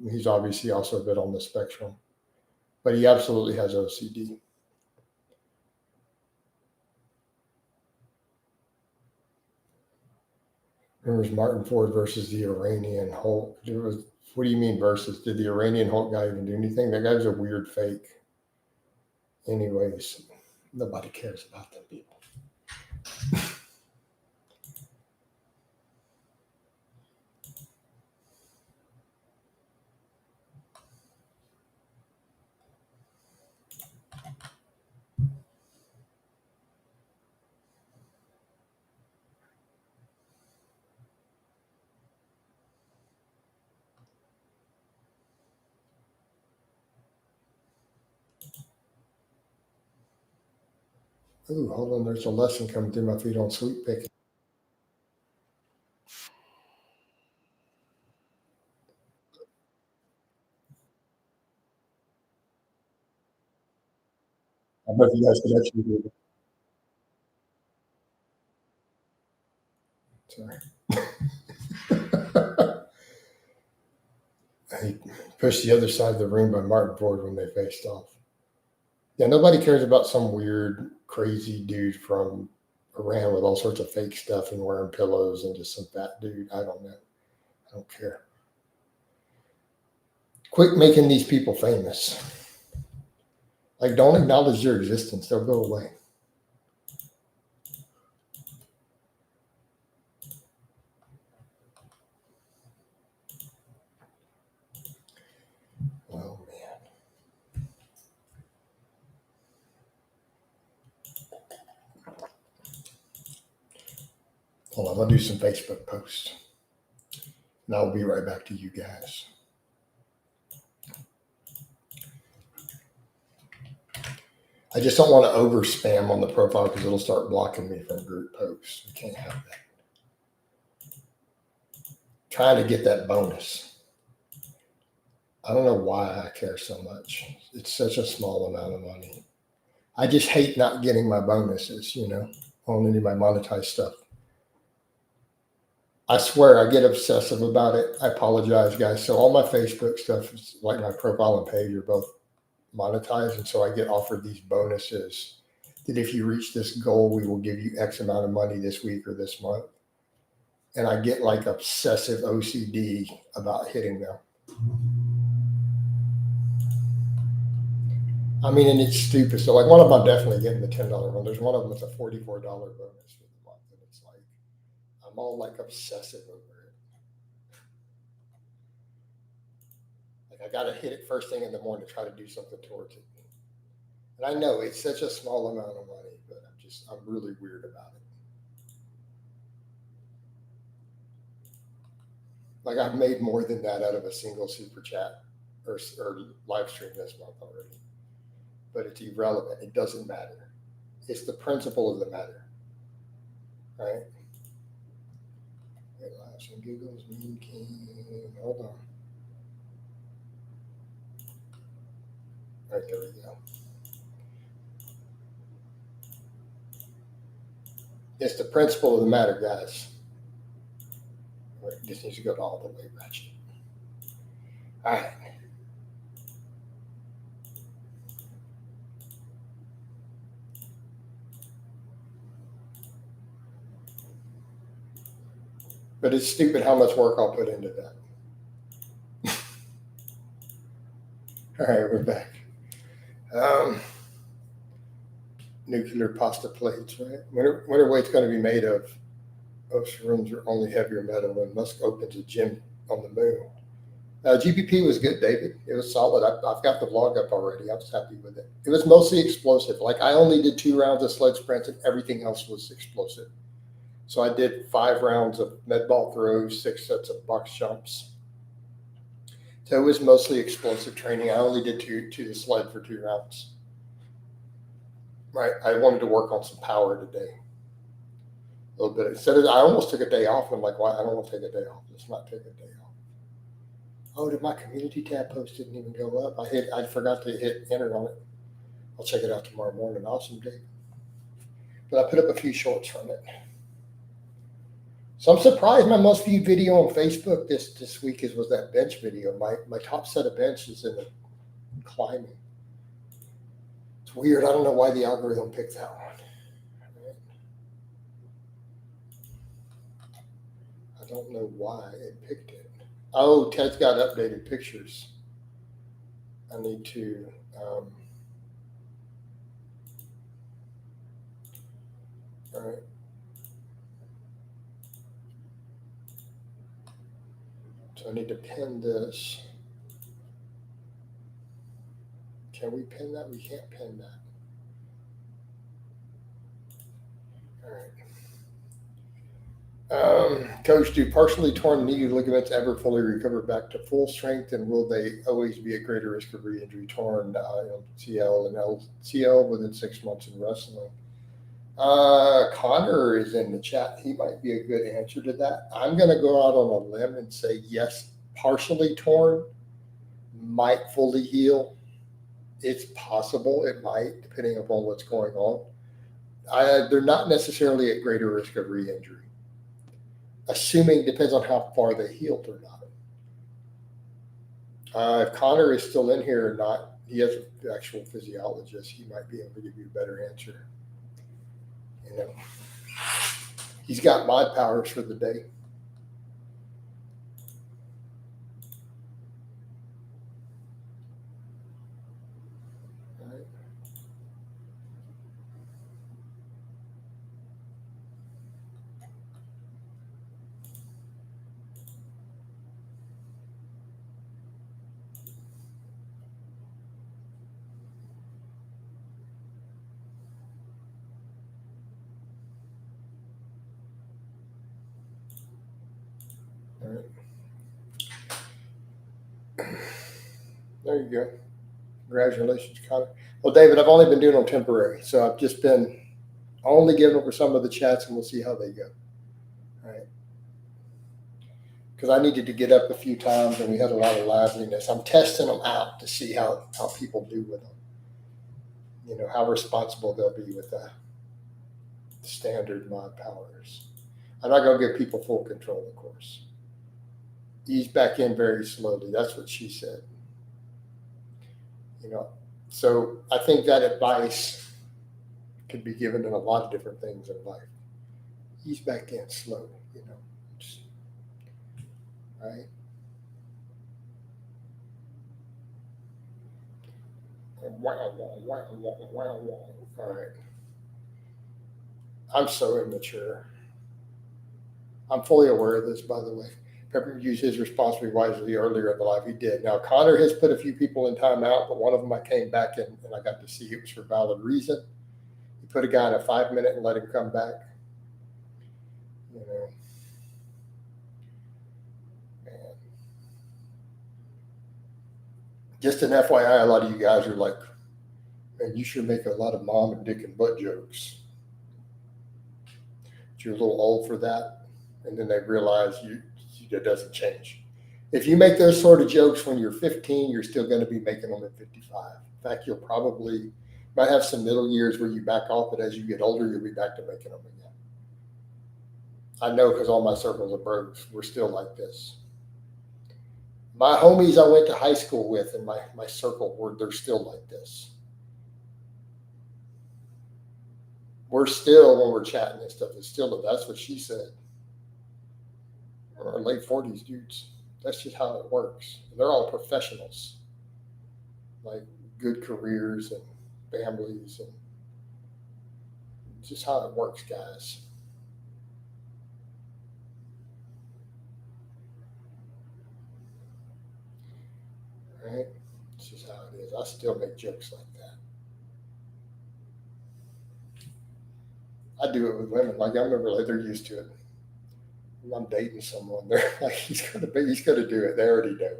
He's obviously also a bit on the spectrum, but he absolutely has OCD. Remember Martin Ford versus the Iranian Hulk? What do you mean versus? Did the Iranian Hulk guy even do anything? That guy's a weird fake. Anyways, nobody cares about them people. Ooh, hold on. There's a lesson coming through my feed on sweet picking. I bet you guys could actually do it. Sorry. He pushed the other side of the ring by Martin Ford when they faced off. Yeah, nobody cares about some weird, crazy dude from Iran with all sorts of fake stuff and wearing pillows and just some fat dude. I don't know. I don't care. Quit making these people famous. Like, don't acknowledge their existence. They'll go away. Oh, man. Hold on. I'll do some Facebook posts. And I'll be right back to you guys. I just don't want to over spam on the profile because it'll start blocking me from group posts. We can't have that. Trying to get that bonus. I don't know why I care so much. It's such a small amount of money. I just hate not getting my bonuses, on any of my monetized stuff. I swear I get obsessive about it. I apologize, guys. So all my Facebook stuff is like my profile and page are both monetized. And so I get offered these bonuses that if you reach this goal, we will give you X amount of money this week or this month. And I get like obsessive OCD about hitting them. I mean, and it's stupid. So like one of them, I'm definitely getting the $10 one. There's one of them that's a $44 bonus for the month. And it's like, I'm all like obsessive over it. Like I got to hit it first thing in the morning to try to do something towards it. And I know it's such a small amount of money, but I'm really weird about it. Like I've made more than that out of a single super chat or live stream this month already. But it's irrelevant. It doesn't matter. It's the principle of the matter. Right? Laughs and giggles, mean king. Hold on. Right, there we go. It's the principle of the matter, guys. Right, this needs to go all the way ratchet. All right. But it's stupid how much work I'll put into that. All right, we're back. Nuclear pasta plates, right? Winter weight's going to be made of rooms are only heavier metal, and Musk opens a gym on the moon. GPP was good, David. It was solid. I've got the vlog up already. I was happy with it. It was mostly explosive. Like I only did 2 rounds of sled sprints, and everything else was explosive. So I did 5 rounds of med ball throws, 6 sets of box jumps. So it was mostly explosive training. I only did two the sled for 2 rounds. Right. I wanted to work on some power today. A little bit. I almost took a day off. I'm like, why? I don't want to take a day off. Let's not take a day off. Oh, did my community tab post didn't even go up? I forgot to hit enter on it. I'll check it out tomorrow morning. Awesome day. But I put up a few shorts from it. So I'm surprised my most viewed video on Facebook this week was that bench video. My top set of bench is in the climbing. It's weird. I don't know why the algorithm picked that one. I don't know why it picked it. Oh, Ted's got updated pictures. I need to. All right. So I need to pin this. Can we pin that? We can't pin that. All right. Coach, do partially torn knee ligaments ever fully recover back to full strength, and will they always be at greater risk of re-injury? Torn MCL and LCL within 6 months in wrestling. Connor is in the chat. He might be a good answer to that. I'm going to go out on a limb and say yes, partially torn, might fully heal. It's possible. It might, depending upon what's going on. They're not necessarily at greater risk of re-injury. Assuming depends on how far they healed or not. If Connor is still in here or not, he has an actual physiologist. He might be able to give you a better answer. You know, he's got mod powers for the day. All right. There you go. Congratulations, Connor. Well, David, I've only been doing them temporary, so I've just been only giving over some of the chats, and we'll see how they go. All right. Because I needed to get up a few times, and we had a lot of liveliness. I'm testing them out to see how people do with them. You know, how responsible they'll be with the standard mod powers. I'm not going to give people full control, of course. Ease back in very slowly. That's what she said. You know, so I think that advice could be given in a lot of different things in life. Ease back in slowly, you know, just, right? All right. I'm so immature. I'm fully aware of this, by the way. Pepper used his responsibility wisely earlier in the life. He did. Now, Connor has put a few people in timeout, but one of them I came back in and I got to see it was for valid reason. He put a guy in a 5-minute and let him come back. You know, man. Just an FYI, a lot of you guys are like, man, you should make a lot of mom and dick and butt jokes. But you're a little old for that. And then they realize it doesn't change. If you make those sort of jokes when you're 15, you're still going to be making them at 55. In fact, you'll probably might have some middle years where you back off, but as you get older, you'll be back to making them again. I know because all my circles of bros, we're still like this. My homies I went to high school with in my circle, they're still like this. We're still, when we're chatting and stuff, it's still, that's what she said. Or late 40s dudes. That's just how it works. They're all professionals, like good careers and families, and just how it works, guys. Right? It's just how it is. I still make jokes like that. I do it with women. Like I remember, like they're used to it. When I'm dating someone, they're like, he's gonna do it. They already do.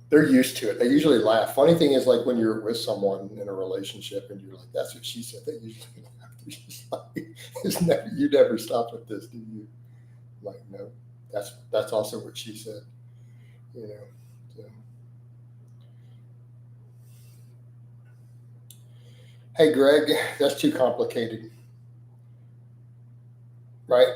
They're used to it. They usually laugh. Funny thing is, like when you're with someone in a relationship and you're like, "That's what she said," they usually laugh. They're just like, you never stop at this, do you? I'm like, no, that's also what she said. You know. So. Hey, Greg, that's too complicated, right?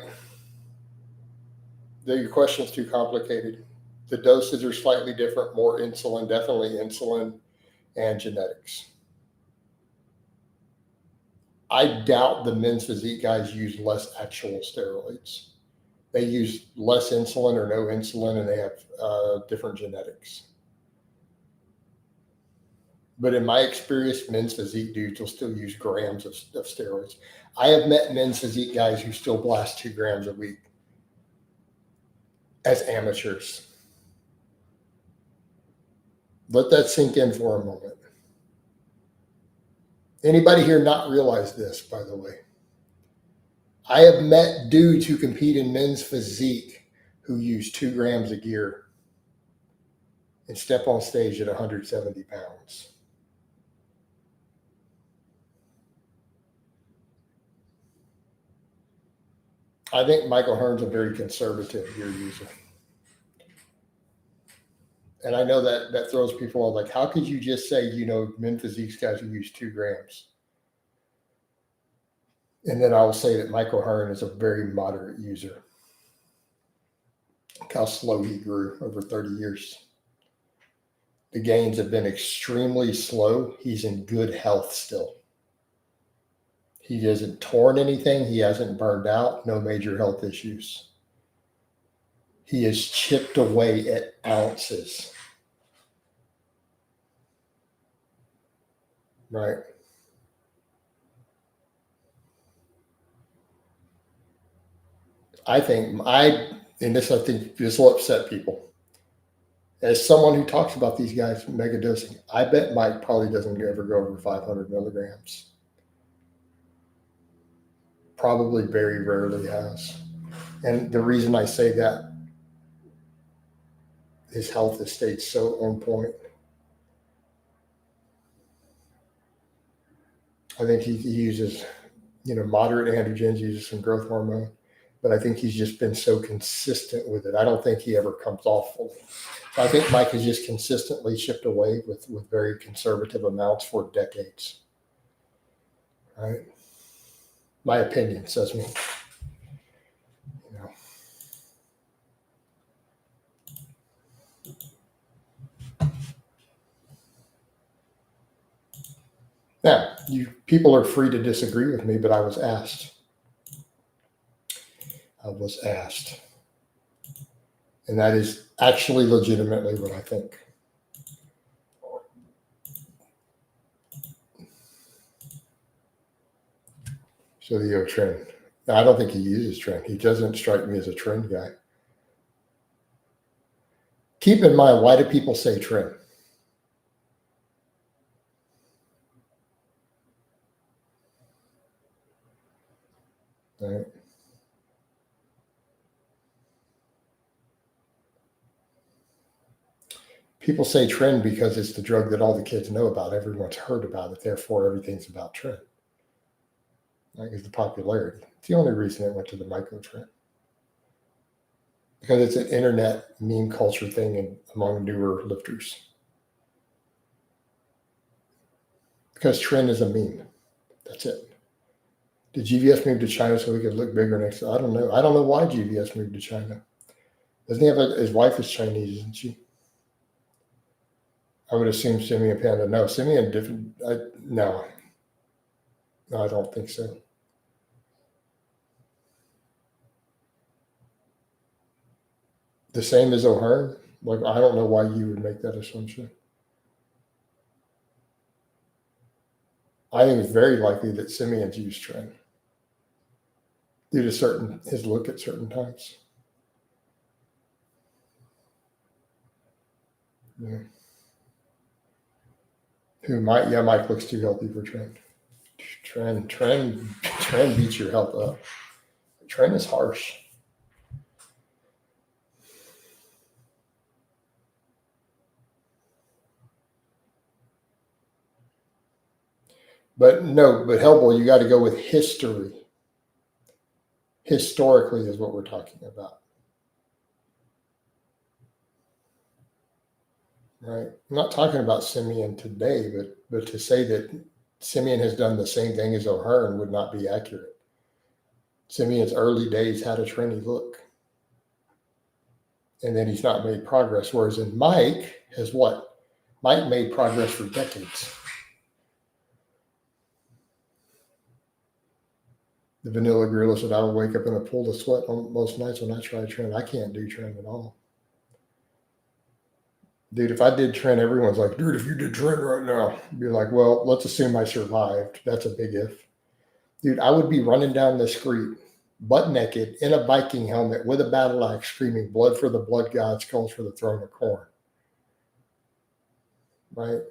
Your question's too complicated. The doses are slightly different, more insulin, definitely insulin, and genetics. I doubt the men's physique guys use less actual steroids. They use less insulin or no insulin, and they have different genetics. But in my experience, men's physique dudes will still use grams of steroids. I have met men's physique guys who still blast 2 grams a week as amateurs. Let that sink in for a moment. Anybody here not realize this, by the way? I have met dudes who compete in men's physique who use 2 grams of gear and step on stage at 170 pounds. I think Michael Hearn's a very conservative gear user. And I know that throws people off. Like, how could you just say, men physique guys who use 2 grams? And then I will say that Michael Hearn is a very moderate user. Look how slow he grew over 30 years. The gains have been extremely slow. He's in good health still. He hasn't torn anything. He hasn't burned out. No major health issues. He has chipped away at ounces. Right. I think this will upset people. As someone who talks about these guys mega dosing, I bet Mike probably doesn't ever go over 500 milligrams. Probably very rarely has. And the reason I say that, his health has stayed so on point. I think he uses, moderate androgens, uses some growth hormone, but I think he's just been so consistent with it. I don't think he ever comes off fully. So I think Mike has just consistently chipped away with very conservative amounts for decades. Right? My opinion says me. Now, people are free to disagree with me, but I was asked. And that is actually legitimately what I think. So the trend. Now, I don't think he uses trend. He doesn't strike me as a trend guy. Keep in mind, why do people say trend? Right. People say trend because it's the drug that all the kids know about. Everyone's heard about it. Therefore, everything's about trend. Right? Is the popularity. It's the only reason it went to the micro trend. Because it's an internet meme culture thing among newer lifters. Because trend is a meme. That's it. Did GVS move to China so he could look bigger next? I don't know. I don't know why GVS moved to China. Doesn't he have his wife is Chinese, isn't she? I would assume Simeon Panda. No, Simeon different. No, I don't think so. The same as O'Hearn. Like I don't know why you would make that assumption. I think it's very likely that Simeon's used trend due to his look at certain times. Yeah. Mike looks too healthy for trend. Trend beats your health up. Trend is harsh. But Hellboy, you got to go with history. Historically is what we're talking about. Right? I'm not talking about Simeon today, but to say that Simeon has done the same thing as O'Hearn would not be accurate. Simeon's early days had a trendy look. And then he's not made progress. Whereas in Mike has what? Mike made progress for decades. The vanilla gorilla said, I would wake up in a pool of sweat on most nights when I try trend. I can't do trend at all. Dude, if I did trend, everyone's like, dude, if you did trend right now, I'd be like, well, let's assume I survived. That's a big if. Dude, I would be running down the street, butt naked, in a Viking helmet with a battle axe, screaming, blood for the blood god, skulls for the throne of corn. Right?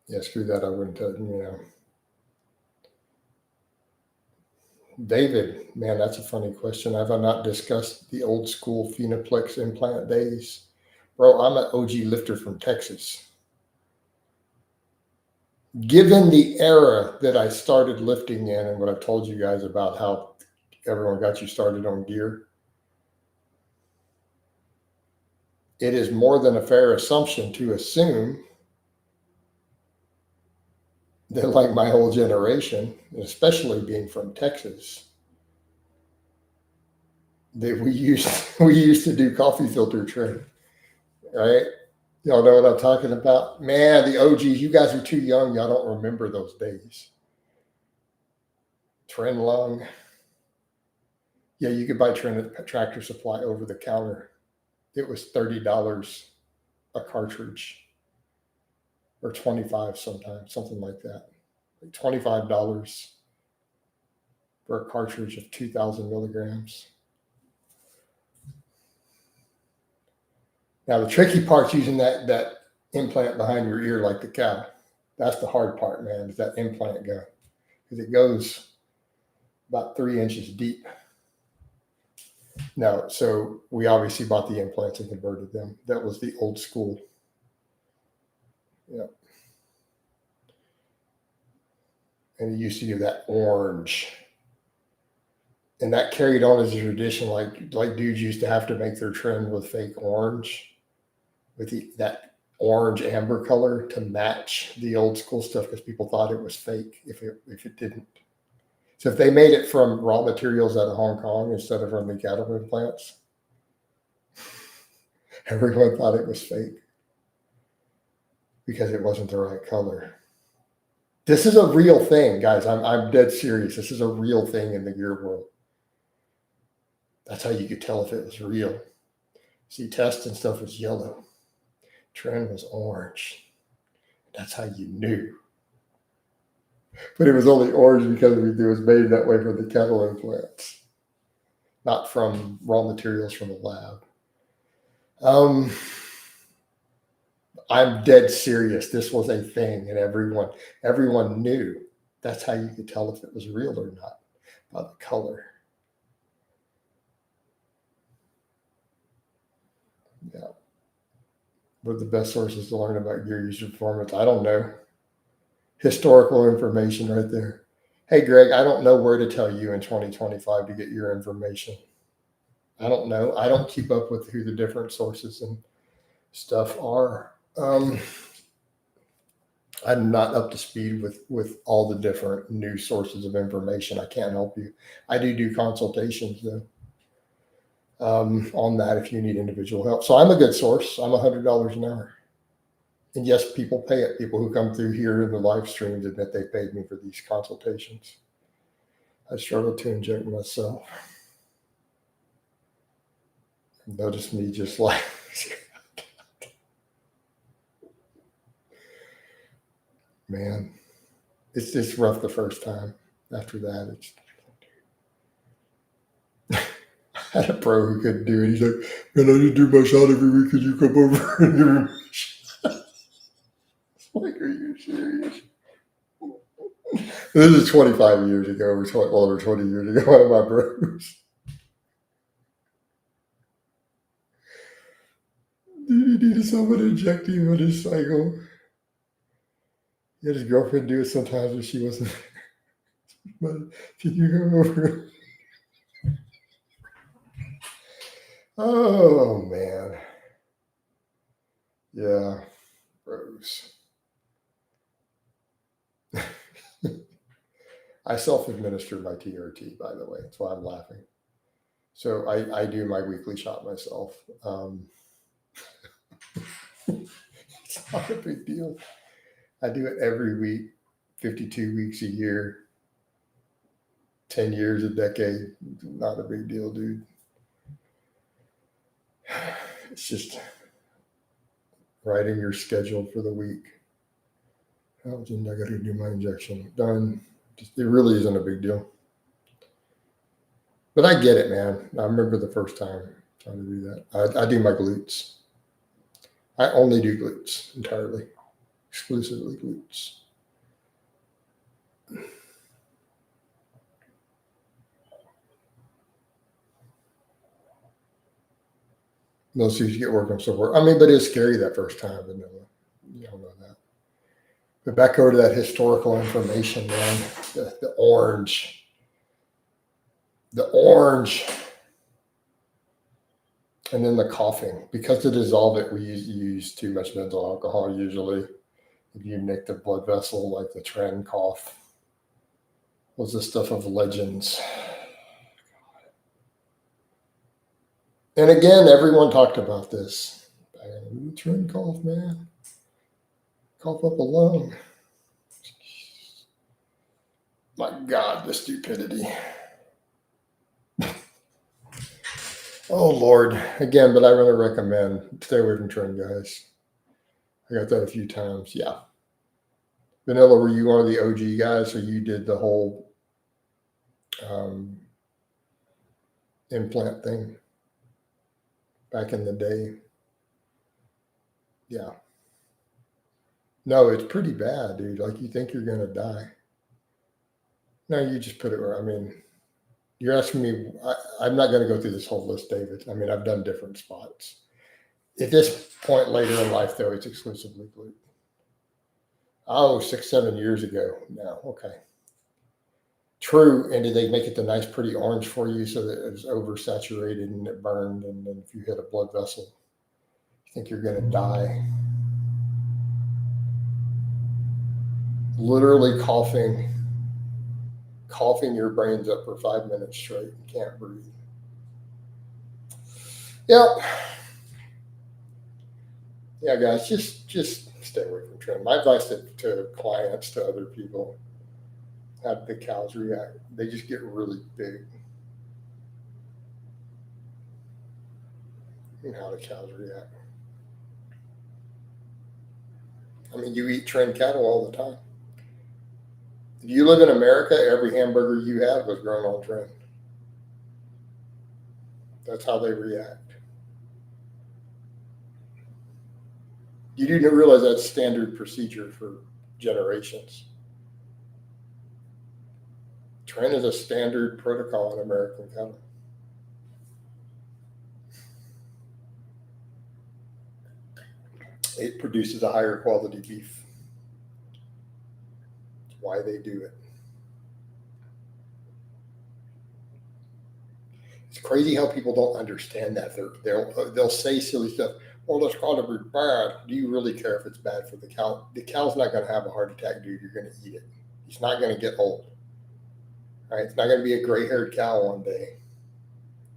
Yeah, screw that. I wouldn't tell you. David, man, that's a funny question. Have I not discussed the old school Phenoplex implant days? Bro, I'm an OG lifter from Texas. Given the era that I started lifting in and what I've told you guys about how everyone got you started on gear, it is more than a fair assumption to assume that, like my whole generation, especially being from Texas, that we used to do coffee filter training, right? Y'all know what I'm talking about? Man, the OGs, you guys are too young. Y'all don't remember those days. Trend lung. Yeah, you could buy Tractor Supply over the counter. It was $30 a cartridge, or 25 sometimes, something like that. Like $25 for a cartridge of 2,000 milligrams. Now, the tricky part's using that implant behind your ear like the cow. That's the hard part, man, is that implant gun. Because it goes about 3 inches deep. No, so we obviously bought the implants and converted them. That was the old school. Yeah. And it used to give that orange. And that carried on as a tradition, like dudes used to have to make their trend with fake orange, with that orange amber color to match the old school stuff because people thought it was fake if it didn't. So if they made it from raw materials out of Hong Kong instead of from the cattle implants, everyone thought it was fake because it wasn't the right color. This is a real thing, guys. I'm dead serious. This is a real thing in the gear world. That's how you could tell if it was real. See, test and stuff was yellow. Trend was orange. That's how you knew. But it was only orange because it was made that way for the cattle implants, not from raw materials from the lab. I'm dead serious. This was a thing, and everyone knew. That's how you could tell if it was real or not, by the color. Yeah. What are the best sources to learn about gear user performance? I don't know. Historical information right there. Hey, Greg, I don't know where to tell you in 2025 to get your information. I don't know. I don't keep up with who the different sources and stuff are. I'm not up to speed with all the different new sources of information. I can't help you. I do consultations though on that if you need individual help. So I'm a good source. I'm $100 an hour. And yes, people pay it. People who come through here in the live streams admit they paid me for these consultations. I struggle to inject myself. Notice me just like man, it's rough the first time. After that, it's I had a pro who couldn't do it. He's like, man, I just do my shot every week. Could you come over and do my shot? Like, are you serious? This is 25 years ago, over 20 years ago, one of my bros. Dude, he needed someone to inject him on his cycle. He had his girlfriend do it sometimes when she wasn't there. But can you come over? Oh, man. Yeah, bros. I self-administer my TRT, by the way. That's why I'm laughing. So I do my weekly shot myself. It's not a big deal. I do it every week, 52 weeks a year, 10 years, a decade. Not a big deal, dude. It's just writing your schedule for the week. I got to do my injection. Done. It really isn't a big deal. But I get it, man. I remember the first time trying to do that. I do my glutes. I only do glutes entirely, exclusively glutes. Most of you get work on support. I mean, but it's scary that first time, but no, you don't know that. But back over to that historical information, man. The orange. The orange. And then the coughing. Because to dissolve it, we use too much benzyl alcohol usually. If you nick the blood vessel, like the Tren cough, was the stuff of legends. And again, everyone talked about this. Tren cough, man. Cough up a lung. My God, the stupidity. Oh, Lord. Again, but I really recommend stay away from Tren, guys. I got that a few times. Yeah. Vanilla, were you one of the OG guys, or you did the whole implant thing back in the day? Yeah. No, it's pretty bad, dude. Like, you think you're going to die. No, you just put it where, I mean, you're asking me, I'm not going to go through this whole list, David. I mean, I've done different spots. At this point later in life, though, it's exclusively glute. Oh, 6-7 years ago. No, okay. True. And did they make it the nice, pretty orange for you so that it was oversaturated and it burned? And then if you hit a blood vessel, you think you're going to die. Literally coughing your brains up for 5 minutes straight. You can't breathe. Yep. Yeah, guys, just stay away from Tren. My advice to clients, to other people, how the cows react. They just get really big. And how the cows react. I mean, you eat Tren cattle all the time. If you live in America, every hamburger you have was grown on Tren. That's how they react. You do realize that's standard procedure for generations. Tren is a standard protocol in American cattle. it produces a higher quality beef. That's why they do it. It's crazy how people don't understand that. They'll say silly stuff. Well, that's got to be bad. Do you really care if it's bad for the cow? The cow's not going to have a heart attack, dude. You're going to eat it. He's not going to get old. Right? It's not going to be a gray-haired cow one day.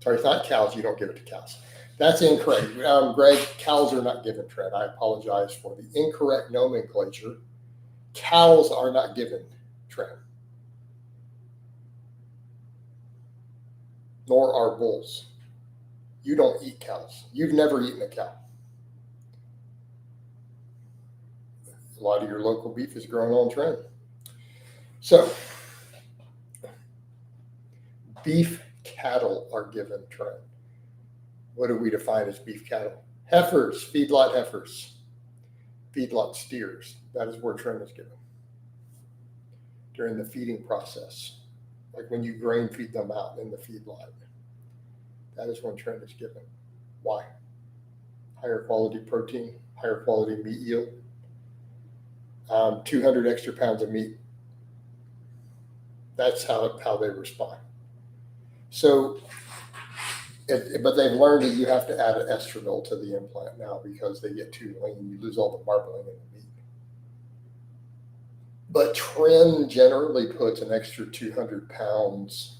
Sorry, it's not cows. You don't give it to cows. That's incorrect. Greg, cows are not given tread. I apologize for the incorrect nomenclature. Cows are not given tread. Nor are bulls. You don't eat cows. You've never eaten a cow. A lot of your local beef is grown on trend. So, beef cattle are given trend. What do we define as beef cattle? Heifers, feedlot heifers, feedlot steers. That is where trend is given during the feeding process. Like when you grain feed them out in the feedlot. That is when trend is given. Why? Higher quality protein, higher quality meat yield, 200 extra pounds of meat. That's how they respond. So, but they've learned that you have to add an estradiol to the implant now because they get too lean. You lose all the marbling in the meat. But trend generally puts an extra 200 pounds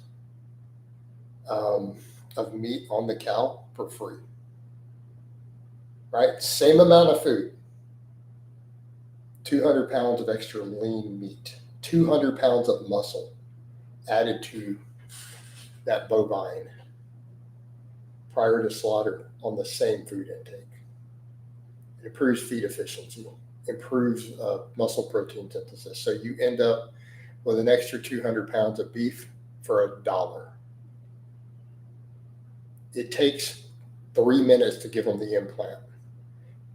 of meat on the cow for free. Right? Same amount of food. 200 pounds of extra lean meat. 200 pounds of muscle added to that bovine prior to slaughter on the same food intake. It improves feed efficiency, improves muscle protein synthesis. So you end up with an extra 200 pounds of beef for $1. It takes 3 minutes to give them the implant.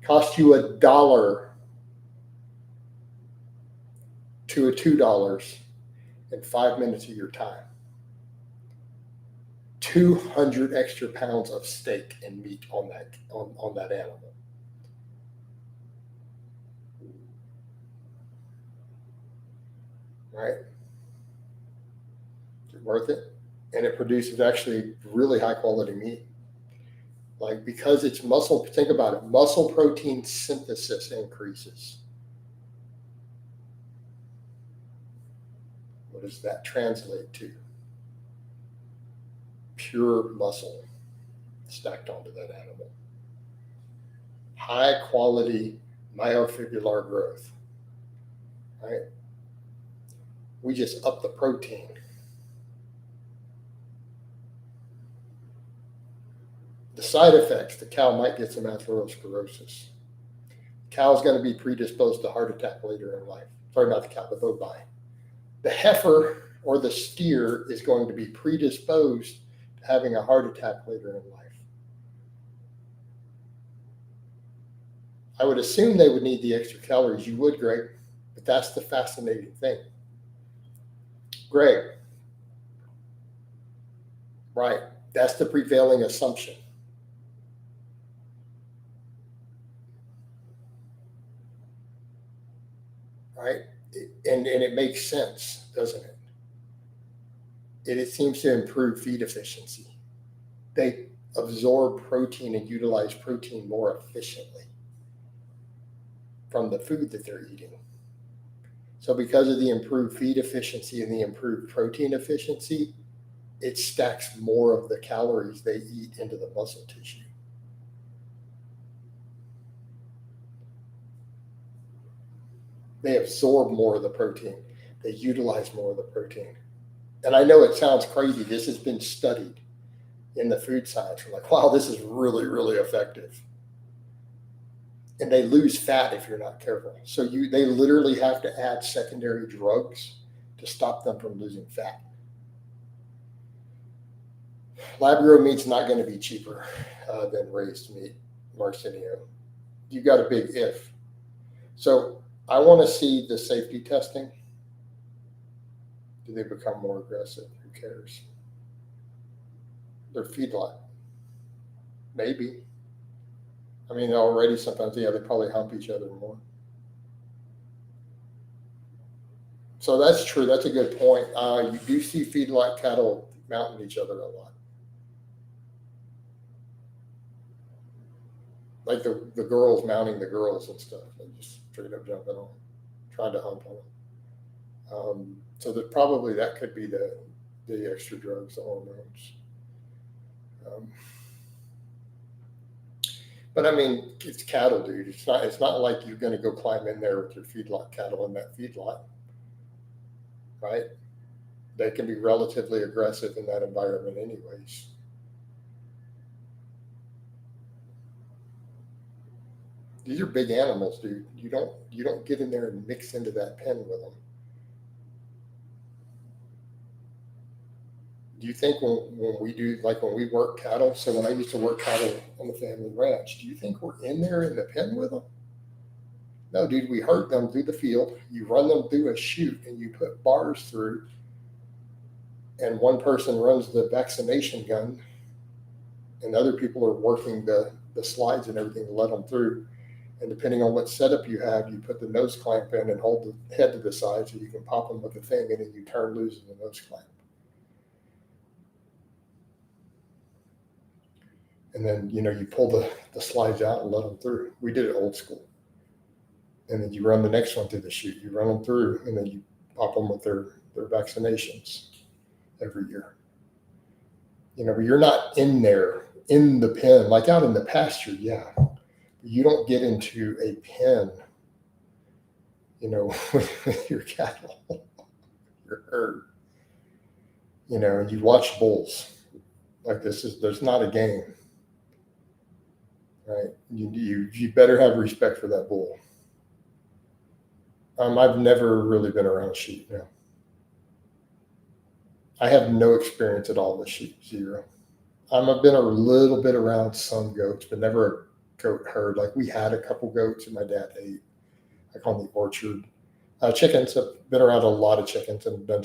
Cost you $1 to a $2 in 5 minutes of your time. 200 extra pounds of steak and meat on that animal. Right? Is it worth it? And it produces actually really high quality meat. Like because it's muscle, think about it, muscle protein synthesis increases. What does that translate to? Pure muscle stacked onto that animal. High quality myofibrillar growth. Right? We just up the protein. The side effects, the cow might get some atherosclerosis. The cow's going to be predisposed to heart attack later in life. Sorry, not the cow, the bovine. The heifer or the steer is going to be predisposed to having a heart attack later in life. I would assume they would need the extra calories. You would, Greg, but that's the fascinating thing. Greg, right, that's the prevailing assumption. Right? And it makes sense, doesn't it? It seems to improve feed efficiency. They absorb protein and utilize protein more efficiently from the food that they're eating. So because of the improved feed efficiency and the improved protein efficiency, it stacks more of the calories they eat into the muscle tissue. They absorb more of the protein. They utilize more of the protein. And I know it sounds crazy. This has been studied in the food science. We're like, wow, this is really, really effective. And they lose fat if you're not careful. So they literally have to add secondary drugs to stop them from losing fat. Lab-grown meat's not going to be cheaper than raised meat, Marcinio. You got a big if. So I want to see the safety testing. Do they become more aggressive? Who cares? They're feedlot. Maybe. I mean, already sometimes, yeah, they probably hump each other more. So that's true. That's a good point. You do see feedlot cattle mounting each other a lot. Like the girls mounting the girls and stuff, and just straight up jumping on, trying to hump on them. So that probably that could be the extra drugs, the hormones. But I mean, it's cattle, dude. It's not like you're going to go climb in there with your feedlot cattle in that feedlot, right? They can be relatively aggressive in that environment, anyways. These are big animals, dude. You don't get in there and mix into that pen with them. Do you think when we do, like when we work cattle, so when I used to work cattle on the family ranch, do you think we're in there in the pen with them? No, dude, we herd them through the field. You run them through a chute and you put bars through, and one person runs the vaccination gun, and other people are working the slides and everything to let them through. And depending on what setup you have, you put the nose clamp in and hold the head to the side so you can pop them with the thing, and then you turn loose in the nose clamp. And then, you pull the slides out and let them through. We did it old school. And then you run the next one through the chute. You run them through, and then you pop them with their vaccinations every year. But you're not in there in the pen, like out in the pasture, yeah. You don't get into a pen, with your cattle, your herd. And you watch bulls. Like there's not a game, right? You better have respect for that bull. I've never really been around sheep. No. I have no experience at all with sheep, zero. I've been a little bit around some goats, but never a goat herd. Like we had a couple goats and my dad ate. I call them the orchard. Chickens, I've been around a lot of chickens and done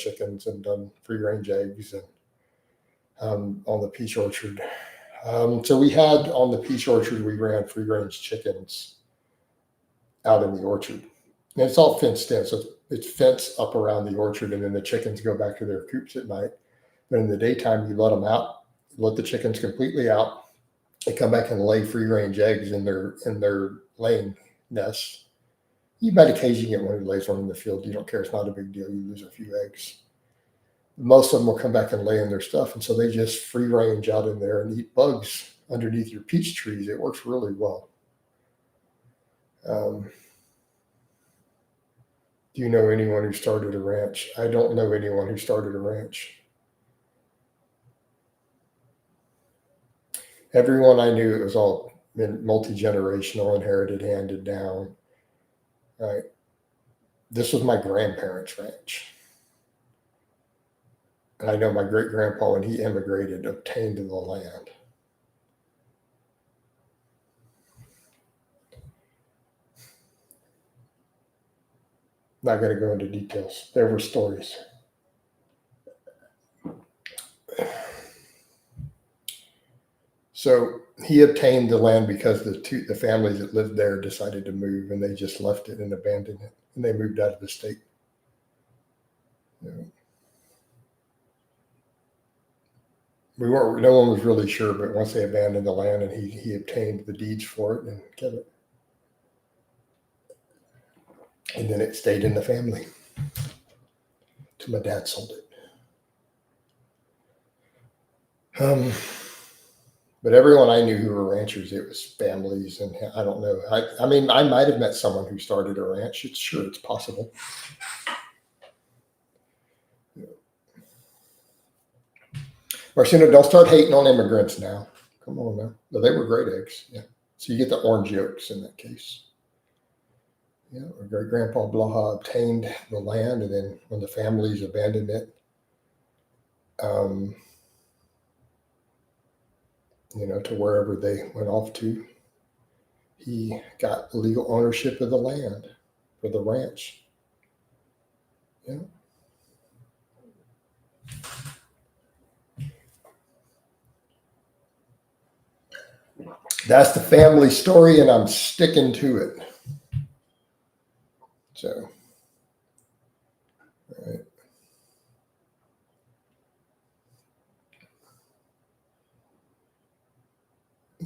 free range eggs and on the peach orchard. So we had on the peach orchard, we ran free range chickens out in the orchard. And it's all fenced in. So it's fenced up around the orchard, and then the chickens go back to their coops at night. But in the daytime, you let them out, let the chickens completely out. They come back and lay free range eggs in their laying nests. You might occasionally get one who lays one in the field. You don't care. It's not a big deal. You lose a few eggs. Most of them will come back and lay in their stuff. And so they just free range out in there and eat bugs underneath your peach trees. It works really well. Do you know anyone who started a ranch? I don't know anyone who started a ranch. Everyone I knew, it was all multi-generational, inherited, handed down. Right. This was my grandparents' ranch. And I know my great-grandpa, when he immigrated, obtained the land. Not going to go into details. There were stories. So he obtained the land because the families that lived there decided to move, and they just left it and abandoned it, and they moved out of the state. No one was really sure, but once they abandoned the land, and he obtained the deeds for it and kept it. And then it stayed in the family till my dad sold it. But everyone I knew who were ranchers, it was families, and I don't know. I mean, I might have met someone who started a ranch. It's possible. Marcino, don't start hating on immigrants now. Come on now. No, they were great eggs. Yeah. So you get the orange yolks in that case. Yeah, our great grandpa Blaha obtained the land, and then when the families abandoned it, to wherever they went off to, he got legal ownership of the land for the ranch. Yeah. that's the family story, and I'm sticking to it. So, all right.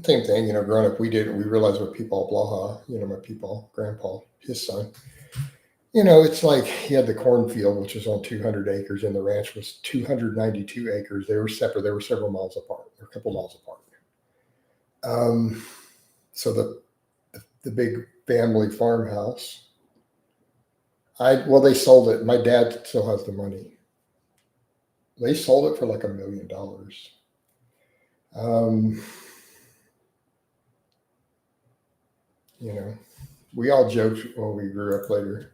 Same thing, growing up, we realized what people, Blaha, my people, grandpa, his son, it's like he had the cornfield, which was on 200 acres, and the ranch was 292 acres. They were separate. They were several miles apart, or a couple miles apart. So the big family farmhouse, they sold it. My dad still has the money. They sold it for like $1 million. We all joked when we grew up later.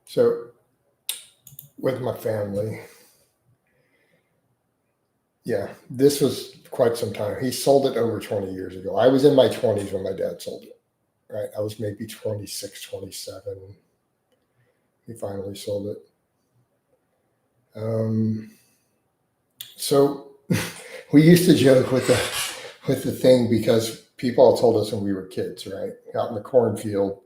So with my family, yeah, this was quite some time. He sold it over 20 years ago. I was in my 20s when my dad sold it, right? I was maybe 26, 27. He finally sold it. So we used to joke with the thing, because people told us when we were kids, right? Out in the cornfield,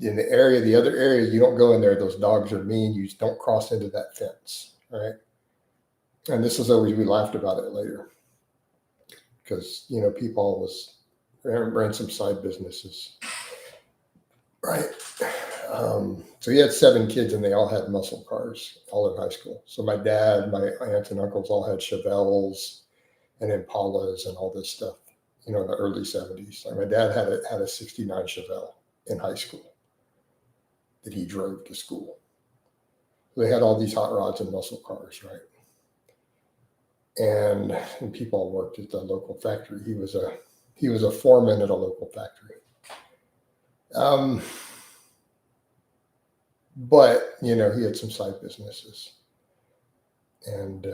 in the other area, you don't go in there. Those dogs are mean. You don't cross into that fence, right? And this was always, we laughed about it later, because, people always ran some side businesses, right? So he had 7 kids, and they all had muscle cars, all in high school. So my dad, my aunts and uncles all had Chevelles and Impalas and all this stuff, in the early 70s. Like my dad had a 69 Chevelle in high school that he drove to school. They had all these hot rods and muscle cars, right? And people worked at the local factory. He was a foreman at a local factory. But he had some side businesses, and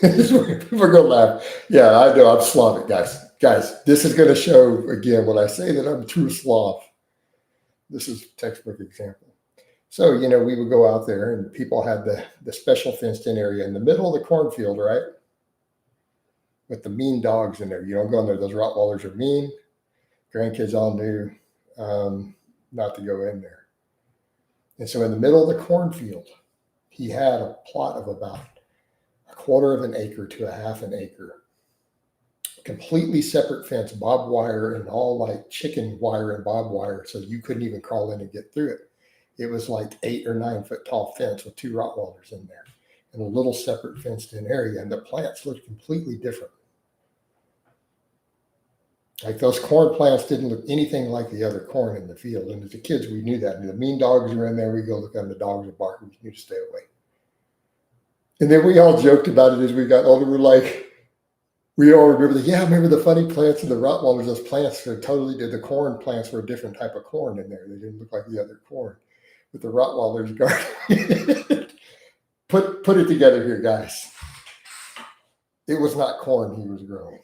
this is where people are gonna laugh. Yeah, I know, I'm Slavic, guys. Guys, this is gonna show again when I say that I'm a true Slav. This is a textbook example. So, we would go out there, and people had the special fenced-in area in the middle of the cornfield, right? With the mean dogs in there. You don't go in there. Those Rottweilers are mean. Grandkids all knew not to go in there. And so in the middle of the cornfield, he had a plot of about 1/4 of an acre to 1/2 an acre. Completely separate fence, barbed wire, and all like chicken wire and barbed wire, so you couldn't even crawl in and get through it. It was like 8 or 9 foot tall fence with 2 Rottweilers in there, and a little separate fenced in area, and the plants looked completely different. Like those corn plants didn't look anything like the other corn in the field. And as the kids, we knew that. And the mean dogs were in there. We go look at them, the dogs are barking. We knew to stay away. And then we all joked about it as we got older. We're like, we all remember remember the funny plants and the Rottweilers. Those plants are totally, the corn plants were a different type of corn in there. They didn't look like the other corn. With the Rottweilers guarding. Put it together here, guys. It was not corn he was growing.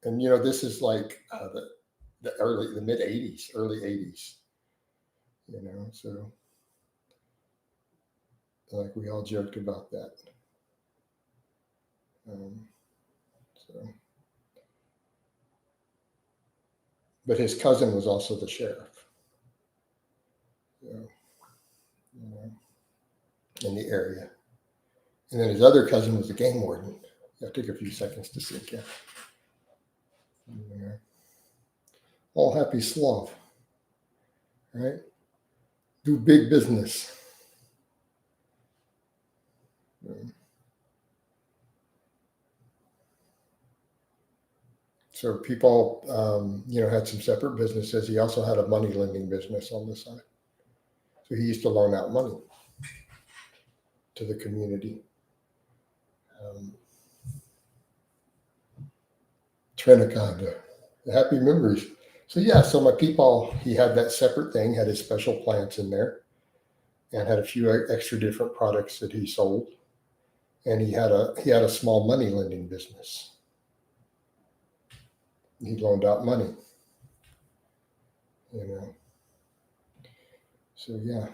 And, this is like the mid 80s, early 80s, so like we all joked about that. But his cousin was also the sheriff, in the area. And then his other cousin was the game warden. That took a few seconds to sink in. All happy Slav, right? Do big business. So people, had some separate businesses. He also had a money lending business on the side. So he used to loan out money to the community. Trinacon, the happy memories. So my people, he had that separate thing, had his special plants in there, and had a few extra different products that he sold. And he had a small money lending business. He loaned out money. So yeah.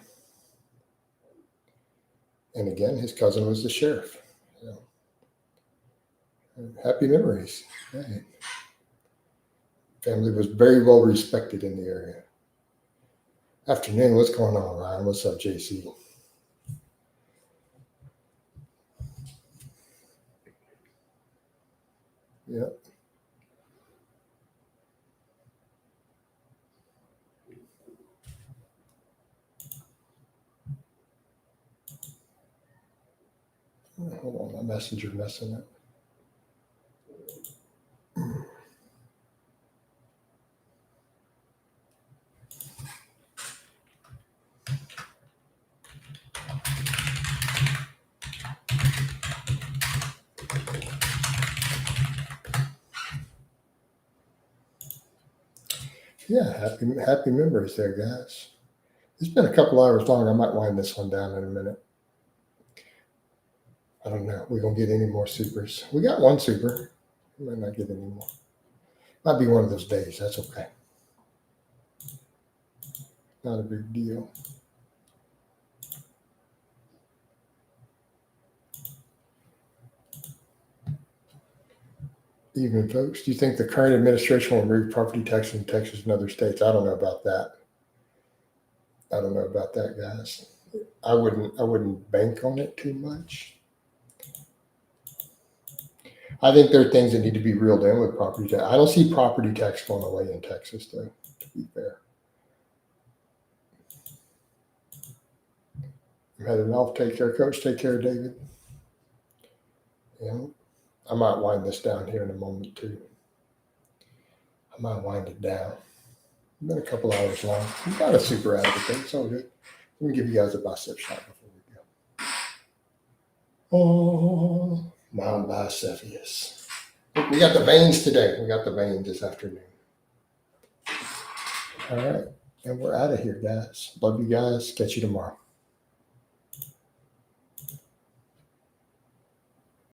And again, his cousin was the sheriff. Happy memories. Right. Family was very well respected in the area. Afternoon, what's going on, Ryan? What's up, JC? Yep. Hold on, my messenger messing up. Yeah, happy memories there, guys. It's been a couple hours long. I might wind this one down in a minute. I don't know. We're gonna get any more supers. We got one super. We might not get any more. Might be one of those days. That's okay. Not a big deal. Evening, folks. Do you think the current administration will remove property tax in Texas and other states? I don't know about that. I don't know about that, guys. I wouldn't bank on it too much. I think there are things that need to be reeled in with property tax. I don't see property tax going away in Texas, though, to be fair. I'm heading off. Take care, Coach. Take care, David. Yeah, I might wind this down here in a moment, too. I might wind it down. It's been a couple hours long. We got a super out of it, though. It's all good. Let me give you guys a bicep shot before we go. Oh, my biceps. We got the veins today. We got the veins this afternoon. All right. And we're out of here, guys. Love you guys. Catch you tomorrow.